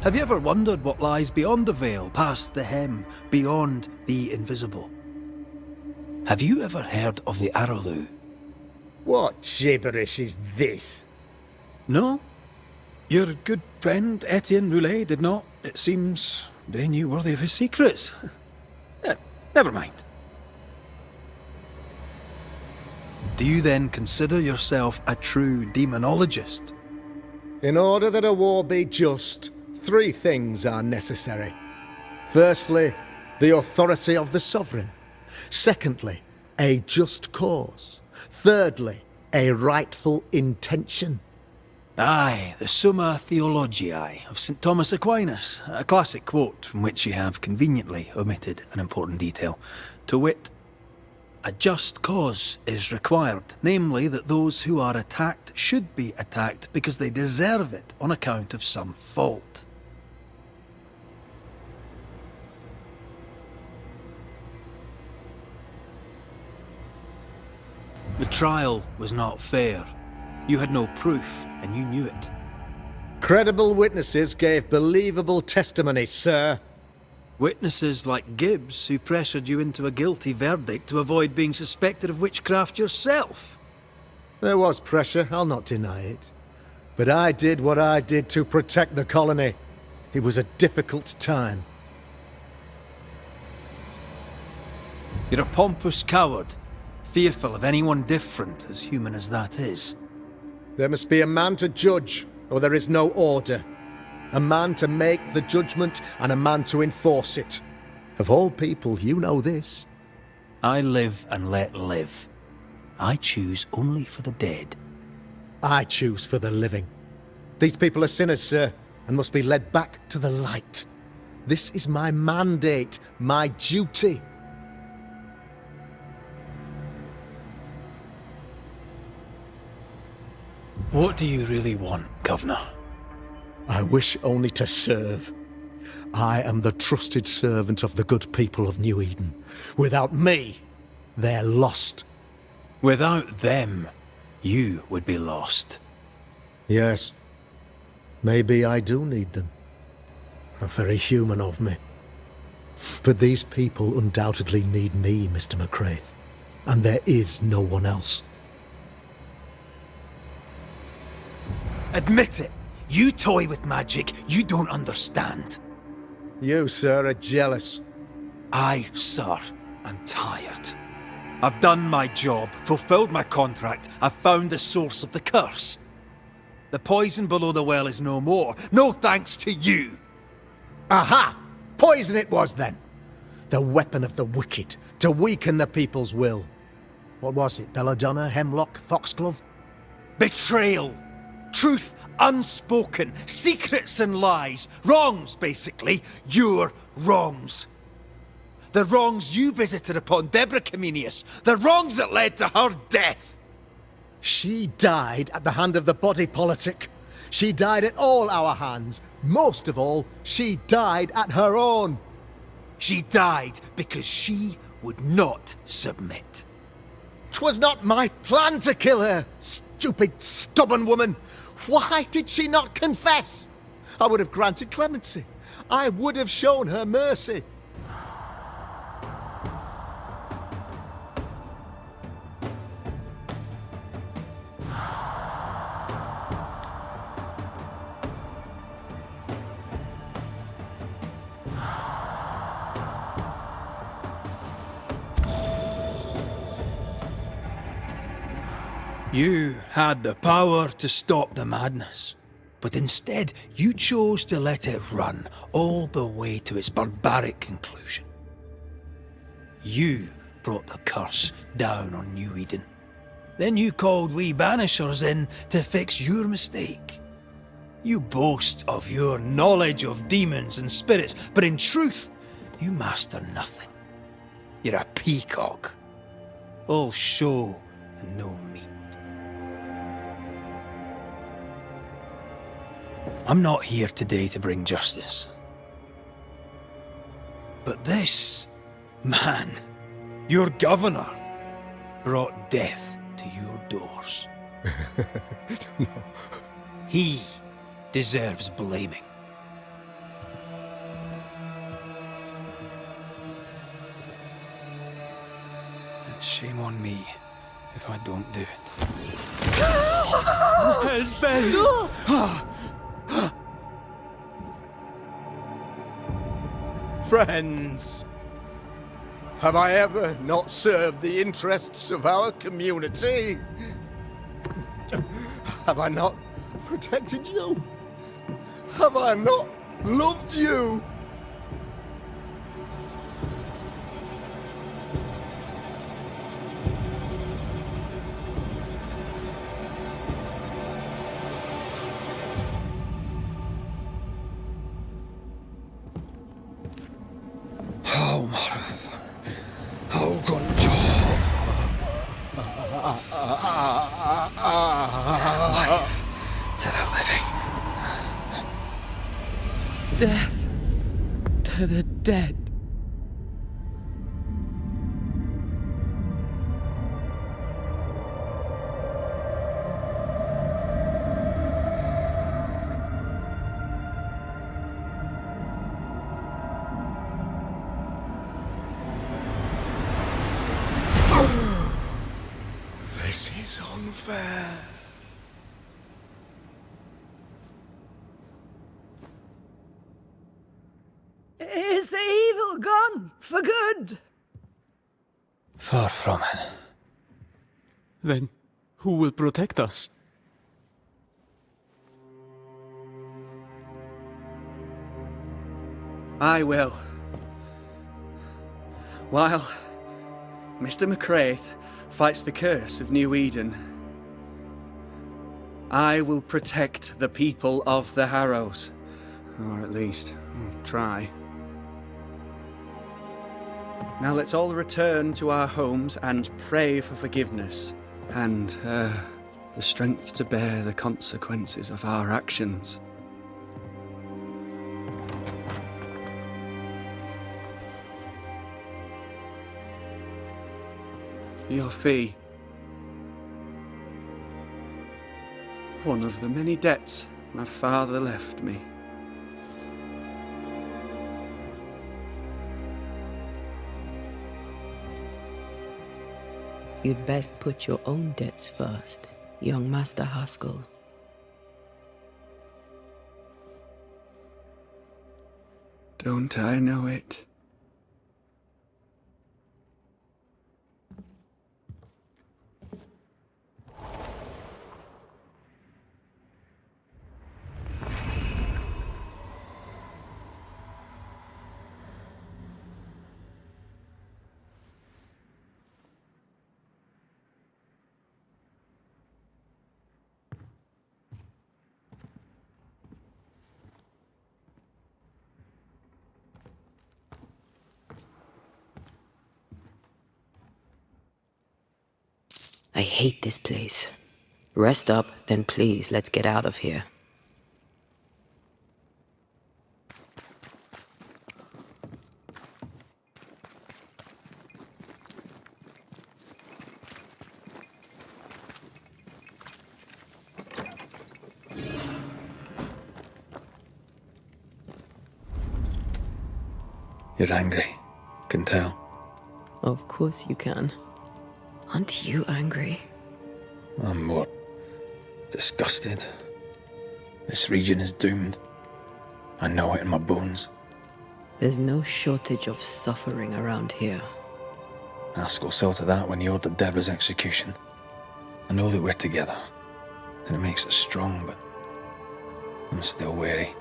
Have you ever wondered what lies beyond the veil, past the hem, beyond the invisible? Have you ever heard of the Araloo? What gibberish is this? No? Your good friend Etienne Roulet did not. It seems they knew worthy of his secrets. Never mind. Do you then consider yourself a true demonologist? In order that a war be just, 3 things are necessary. Firstly, the authority of the sovereign. Secondly, a just cause. Thirdly, a rightful intention. Aye, the Summa Theologiae of St. Thomas Aquinas, a classic quote from which you have conveniently omitted an important detail. To wit, a just cause is required, namely that those who are attacked should be attacked because they deserve it on account of some fault. The trial was not fair. You had no proof, and you knew it. Credible witnesses gave believable testimony, sir. Witnesses like Gibbs, who pressured you into a guilty verdict to avoid being suspected of witchcraft yourself. There was pressure, I'll not deny it. But I did what I did to protect the colony. It was a difficult time. You're a pompous coward, fearful of anyone different, as human as that is. There must be a man to judge, or there is no order. A man to make the judgment, and a man to enforce it. Of all people, you know this. I live and let live. I choose only for the dead. I choose for the living. These people are sinners, sir, and must be led back to the light. This is my mandate, my duty. What do you really want, Governor? I wish only to serve. I am the trusted servant of the good people of New Eden. Without me, they're lost. Without them, you would be lost. Yes. Maybe I do need them. Very human of me. But these people undoubtedly need me, Mr. McCraith. And there is no one else. Admit it! You toy with magic you don't understand. You, sir, are jealous. I, sir, am tired. I've done my job, fulfilled my contract, I've found the source of the curse. The poison below the well is no more, no thanks to you! Aha! Poison it was then! The weapon of the wicked, to weaken the people's will. What was it, belladonna, hemlock, foxglove? Betrayal! Truth unspoken, secrets and lies, wrongs, basically, your wrongs. The wrongs you visited upon Deborah Comenius, the wrongs that led to her death. She died at the hand of the body politic. She died at all our hands. Most of all, she died at her own. She died because she would not submit. 'Twas not my plan to kill her, stupid, stubborn woman. Why did she not confess? I would have granted clemency. I would have shown her mercy. You had the power to stop the madness, but instead you chose to let it run all the way to its barbaric conclusion. You brought the curse down on New Eden. Then you called we Banishers in to fix your mistake. You boast of your knowledge of demons and spirits, but in truth, you master nothing. You're a peacock. All show and no meat. I'm not here today to bring justice. But this man, your governor, brought death to your doors. No. He deserves blaming. And shame on me if I don't do it. Hell's bells! Friends, have I ever not served the interests of our community? Have I not protected you? Have I not loved you? To the living. Death to the dead. This is unfair. Is the evil gone for good? Far from it. Then who will protect us? I will. While Mr. McCraith fights the curse of New Eden, I will protect the people of the Harrows. Or at least, I'll try. Now let's all return to our homes and pray for forgiveness and the strength to bear the consequences of our actions. Your fee. One of the many debts my father left me. You'd best put your own debts first, young Master Haskell. Don't I know it? I hate this place. Rest up, then please, let's get out of here. You're angry. Can tell. Of course you can. Aren't you angry? I'm what? Disgusted. This region is doomed. I know it in my bones. There's no shortage of suffering around here. Haskell saw to that when he ordered Deborah's execution. I know that we're together, and it makes us strong, but I'm still wary.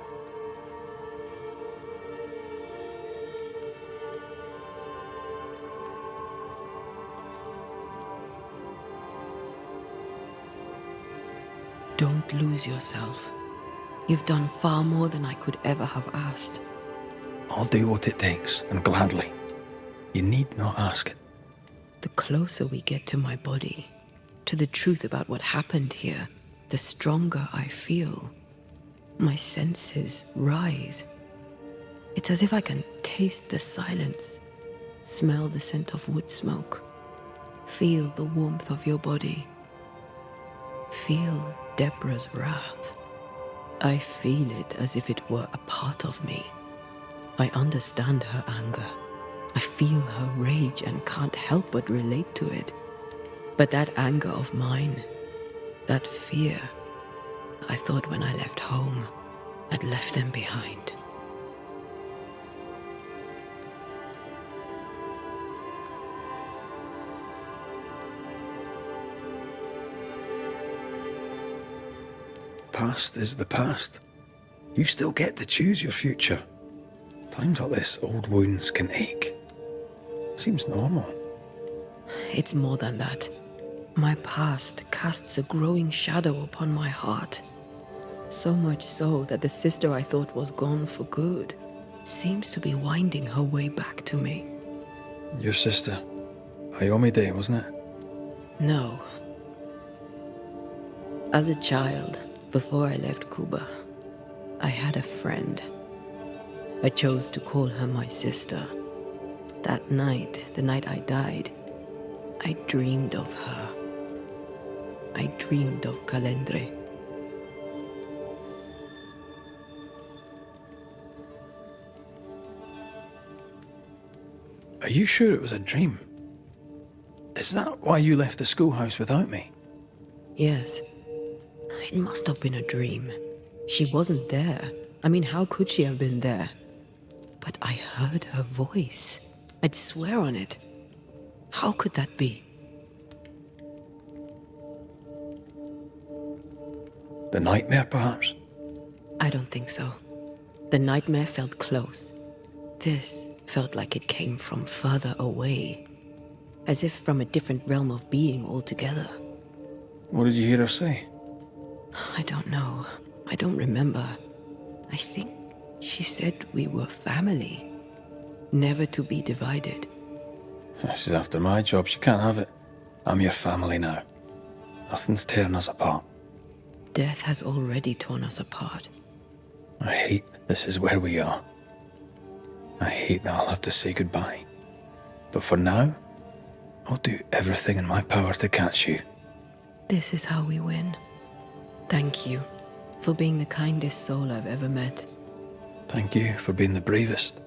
Don't lose yourself. You've done far more than I could ever have asked. I'll do what it takes, and gladly. You need not ask it. The closer we get to my body, to the truth about what happened here, the stronger I feel. My senses rise. It's as if I can taste the silence, smell the scent of wood smoke, feel the warmth of your body, feel Deborah's wrath. I feel it as if it were a part of me. I understand her anger. I feel her rage and can't help but relate to it. But that anger of mine, that fear, I thought when I left home, I'd left them behind. Past is the past. You still get to choose your future. Times like this, old wounds can ache. Seems normal. It's more than that. My past casts a growing shadow upon my heart. So much so that the sister I thought was gone for good seems to be winding her way back to me. Your sister. Ayomide, wasn't it? No. As a child, before I left Cuba, I had a friend. I chose to call her my sister. That night, the night I died, I dreamed of her. I dreamed of Calendre. Are you sure it was a dream? Is that why you left the schoolhouse without me? Yes. It must have been a dream. She wasn't there. I mean, how could she have been there? But I heard her voice. I'd swear on it. How could that be? The nightmare, perhaps? I don't think so. The nightmare felt close. This felt like it came from further away, as if from a different realm of being altogether. What did you hear her say? I don't know. I don't remember. I think she said we were family, never to be divided. She's after my job. She can't have it. I'm your family now. Nothing's tearing us apart. Death has already torn us apart. I hate this is where we are. I hate that I'll have to say goodbye. But for now, I'll do everything in my power to catch you. This is how we win. Thank you for being the kindest soul I've ever met. Thank you for being the bravest.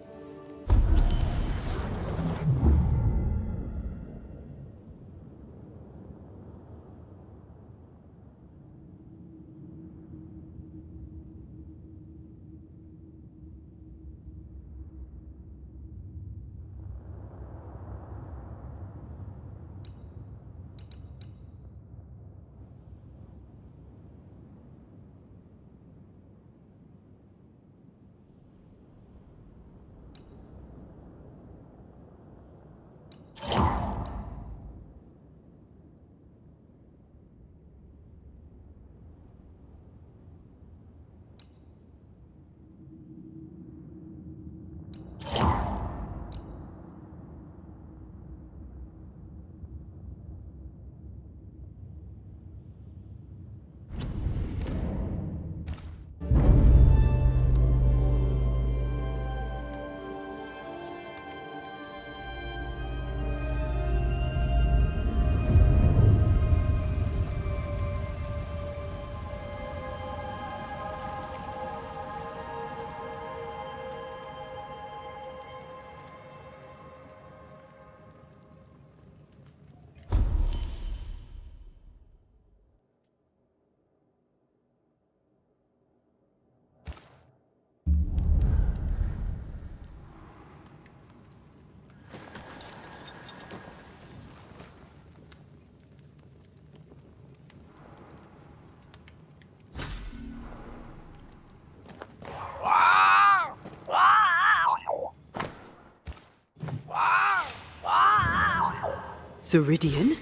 Ceridian?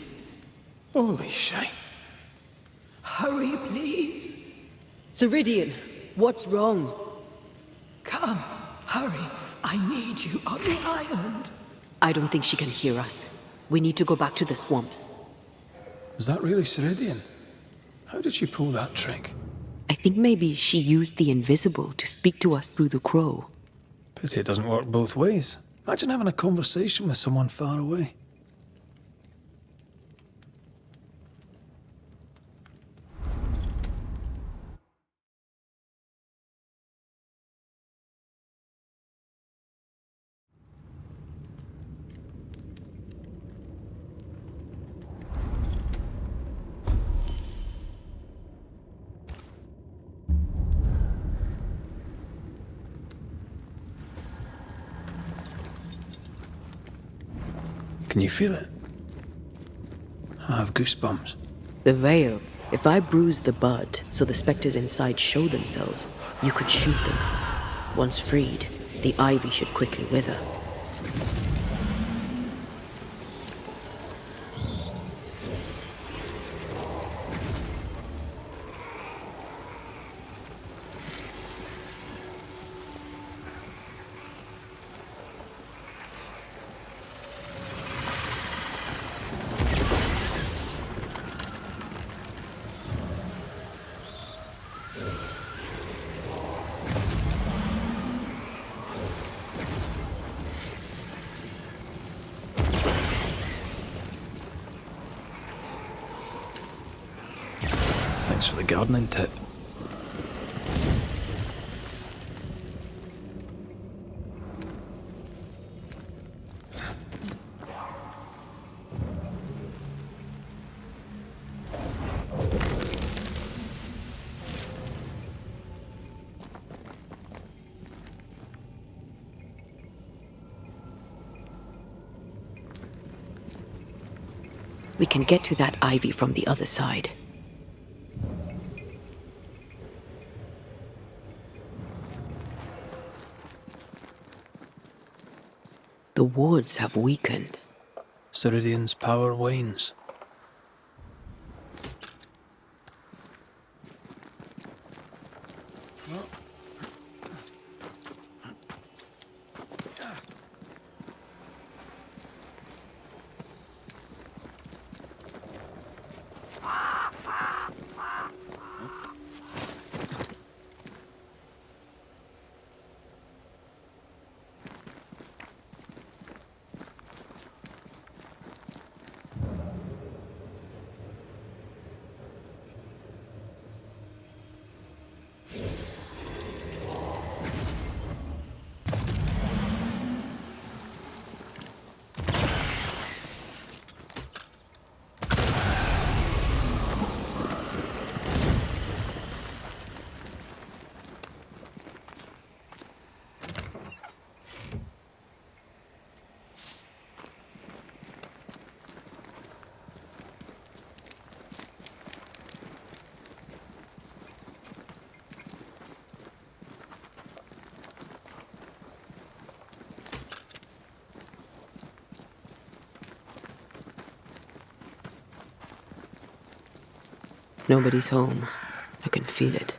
Holy shite. Hurry, please. Ceridian, what's wrong? Come, hurry. I need you on the island. I don't think she can hear us. We need to go back to the swamps. Was that really Ceridian? How did she pull that trick? I think maybe she used the invisible to speak to us through the crow. Pity it doesn't work both ways. Imagine having a conversation with someone far away. Can you feel it? I have goosebumps. The veil. If I bruise the bud so the specters inside show themselves, you could shoot them. Once freed, the ivy should quickly wither. Thanks for the gardening tip. We can get to that ivy from the other side. The wards have weakened. Ceridian's power wanes. Nobody's home. I can feel it.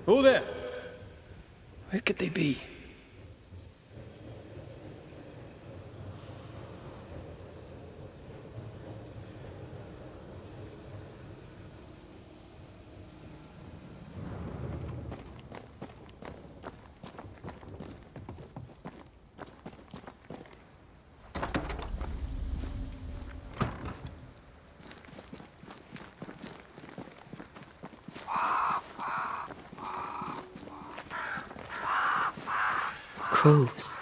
Who there? Where could they be? Crows.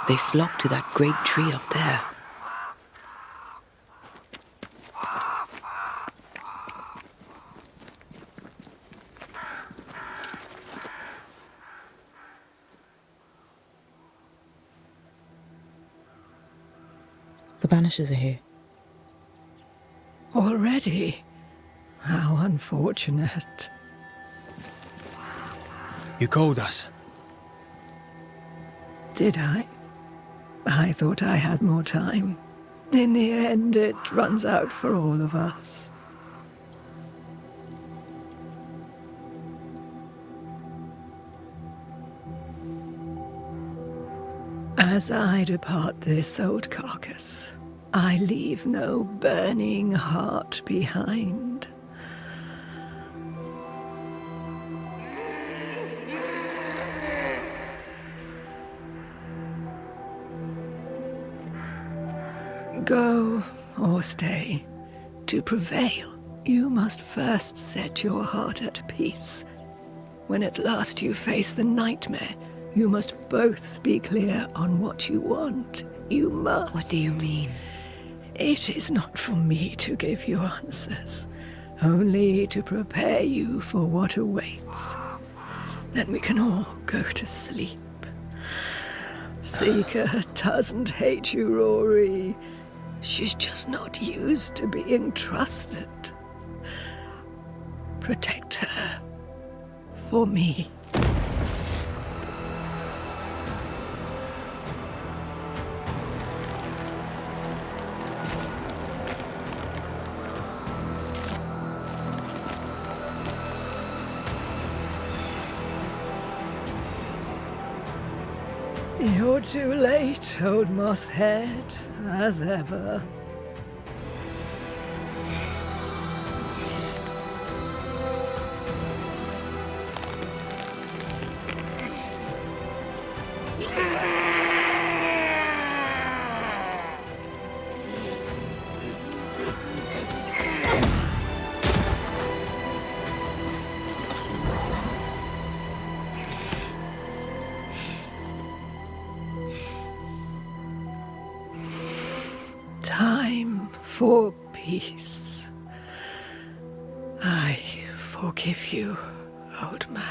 They flock to that great tree up there. The Banishers are here. Already? How unfortunate. You called us. Did I? I thought I had more time. In the end, it runs out for all of us. As I depart this old carcass, I leave no burning heart behind. Go or stay. To prevail, you must first set your heart at peace. When at last you face the nightmare, you must both be clear on what you want. You must. What do you mean? It is not for me to give you answers, only to prepare you for what awaits. Then we can all go to sleep. Seeker doesn't hate you, Rory. She's just not used to being trusted. Protect her. For me. You're too late, old mosshead, as ever. Time for peace. I forgive. forgive you, old man.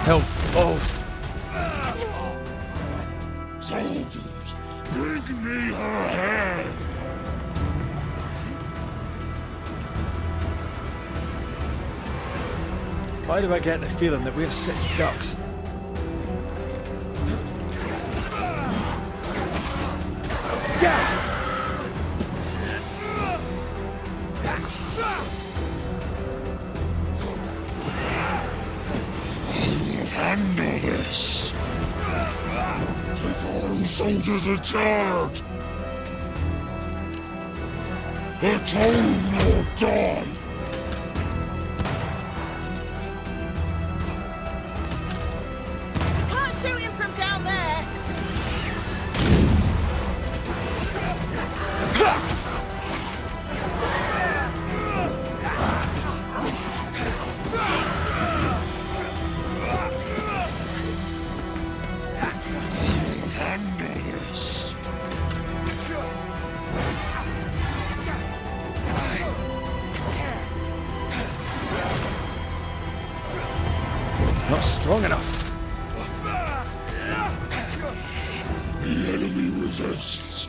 Help! Oh! Soldiers, bring me her hair! Why do I get the feeling that we're sitting ducks? Handle this! Take armed soldiers in charge! Atone or die! You can't shoot him from down there! Handle this! Not strong enough. The enemy resists.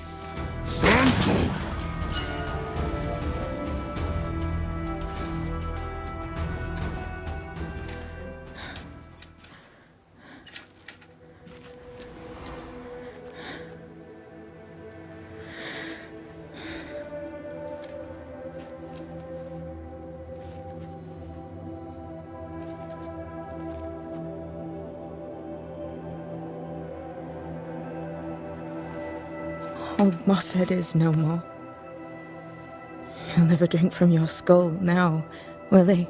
Thank you! Old Mosshead is no more. He'll never drink from your skull now, will he?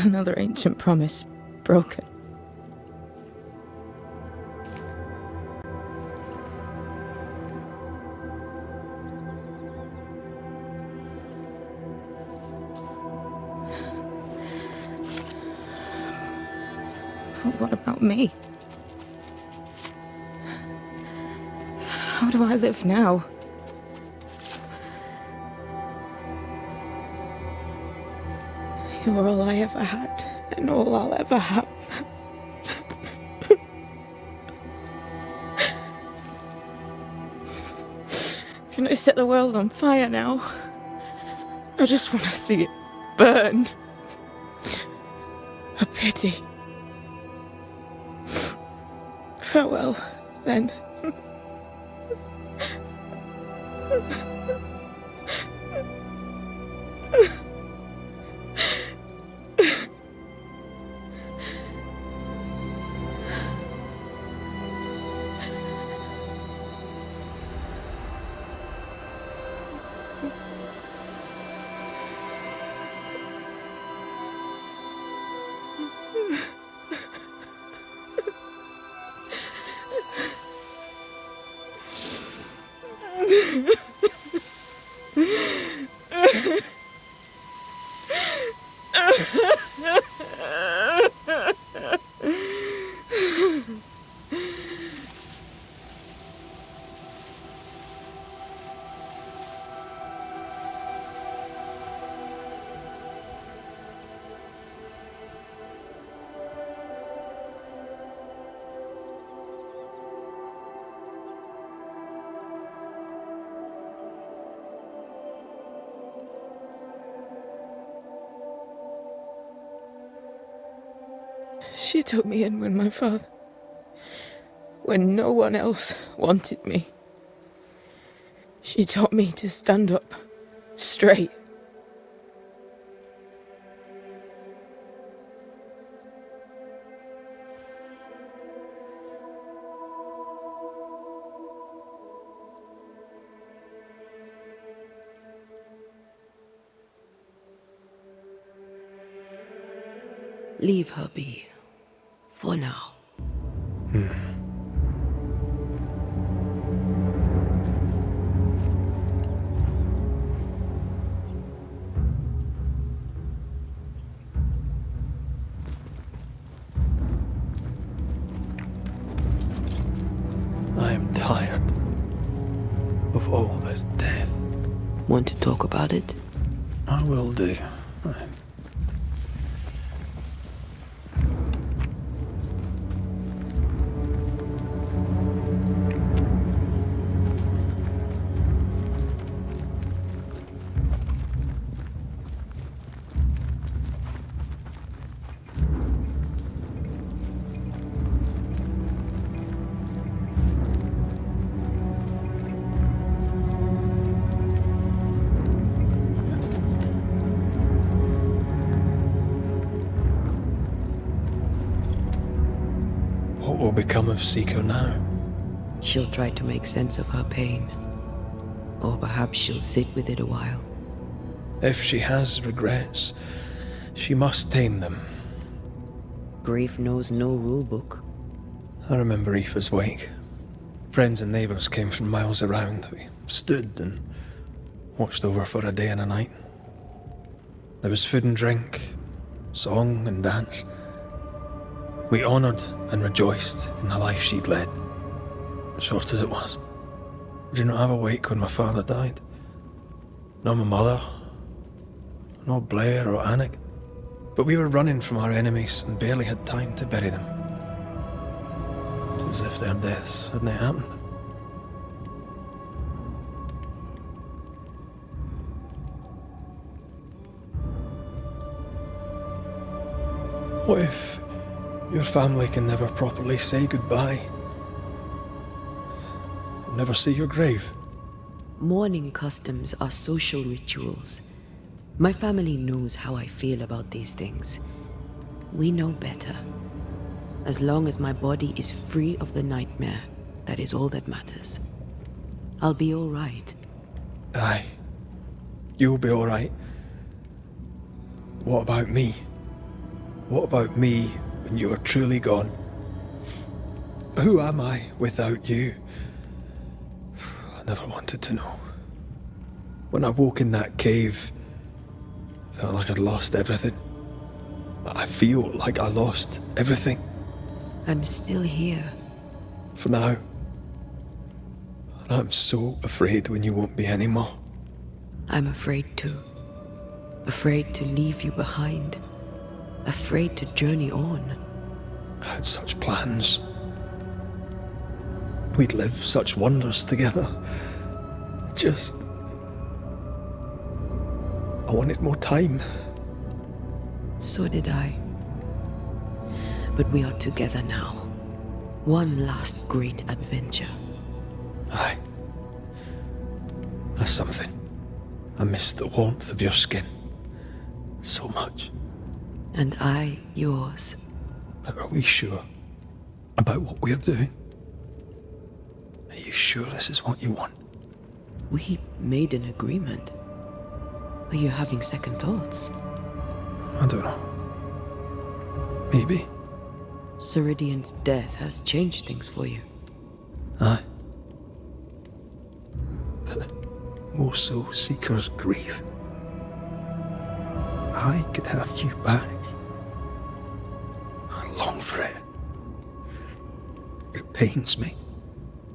Another ancient promise broken. But what about me? How do I live now? You're all I ever had, and all I'll ever have. Can I set the world on fire now? I just want to see it burn. A pity. Farewell, then. She took me in when when no one else wanted me. She taught me to stand up straight. Leave her be. For now. I'm tired of all this death. Want to talk about it? I will do. What will become of Seeker now? She'll try to make sense of her pain. Or perhaps she'll sit with it a while. If she has regrets, she must tame them. Grief knows no rule book. I remember Aoife's wake. Friends and neighbours came from miles around. We stood and watched over for a day and a night. There was food and drink, song and dance. We honoured and rejoiced in the life she'd led, short as it was. I did not have a wake when my father died. Nor my mother, nor Blair or Anik. But we were running from our enemies and barely had time to bury them. It was as if their deaths hadn't happened. What if your family can never properly say goodbye? And never see your grave? Mourning customs are social rituals. My family knows how I feel about these things. We know better. As long as my body is free of the nightmare, that is all that matters. I'll be all right. Aye. You'll be all right. What about me? What about me when you are truly gone? Who am I without you? I never wanted to know. When I woke in that cave, I felt like I'd lost everything. I feel like I lost everything. I'm still here. For now. And I'm so afraid when you won't be anymore. I'm afraid too. Afraid to leave you behind. Afraid to journey on. I had such plans. We'd live such wonders together. Just... I wanted more time. So did I. But we are together now. One last great adventure. Aye. That's something. I miss the warmth of your skin. So much. And I yours. But are we sure about what we're doing? Are you sure this is what you want? We made an agreement. Are you having second thoughts? I don't know. Maybe. Ceridian's death has changed things for you. Aye. But more so Seeker's grief. I could have you back. I long for it. It pains me.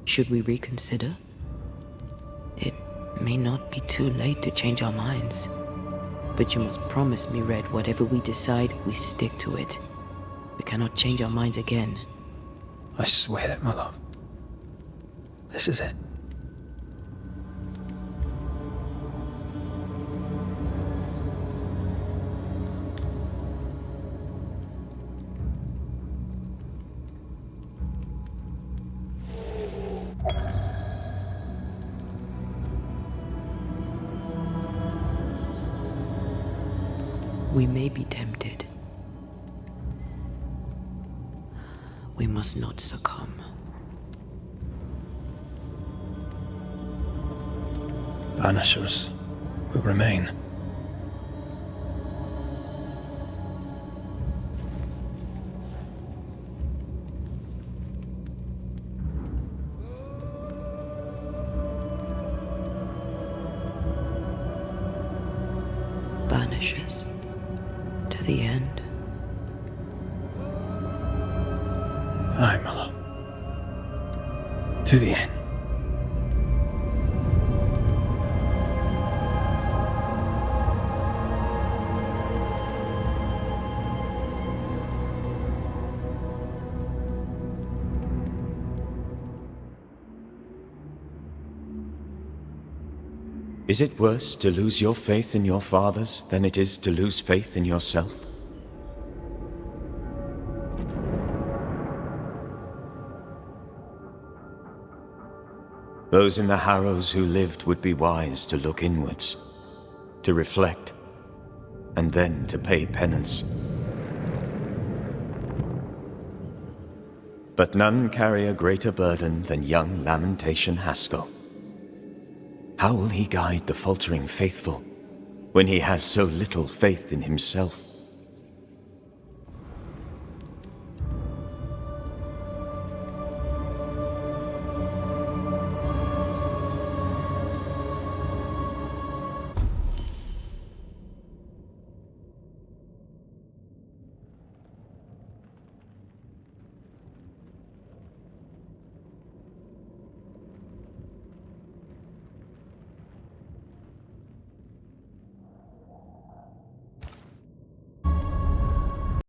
Should we reconsider? It may not be too late to change our minds. But you must promise me, Red, whatever we decide, we stick to it. We cannot change our minds again. I swear it, my love. This is it. We may be tempted. We must not succumb. Banishers will remain. Banishers. To the end. Aye, my love. To the end. Is it worse to lose your faith in your fathers than it is to lose faith in yourself? Those in the Harrows who lived would be wise to look inwards, to reflect, and then to pay penance. But none carry a greater burden than young Lamentation Haskell. How will he guide the faltering faithful when he has so little faith in himself?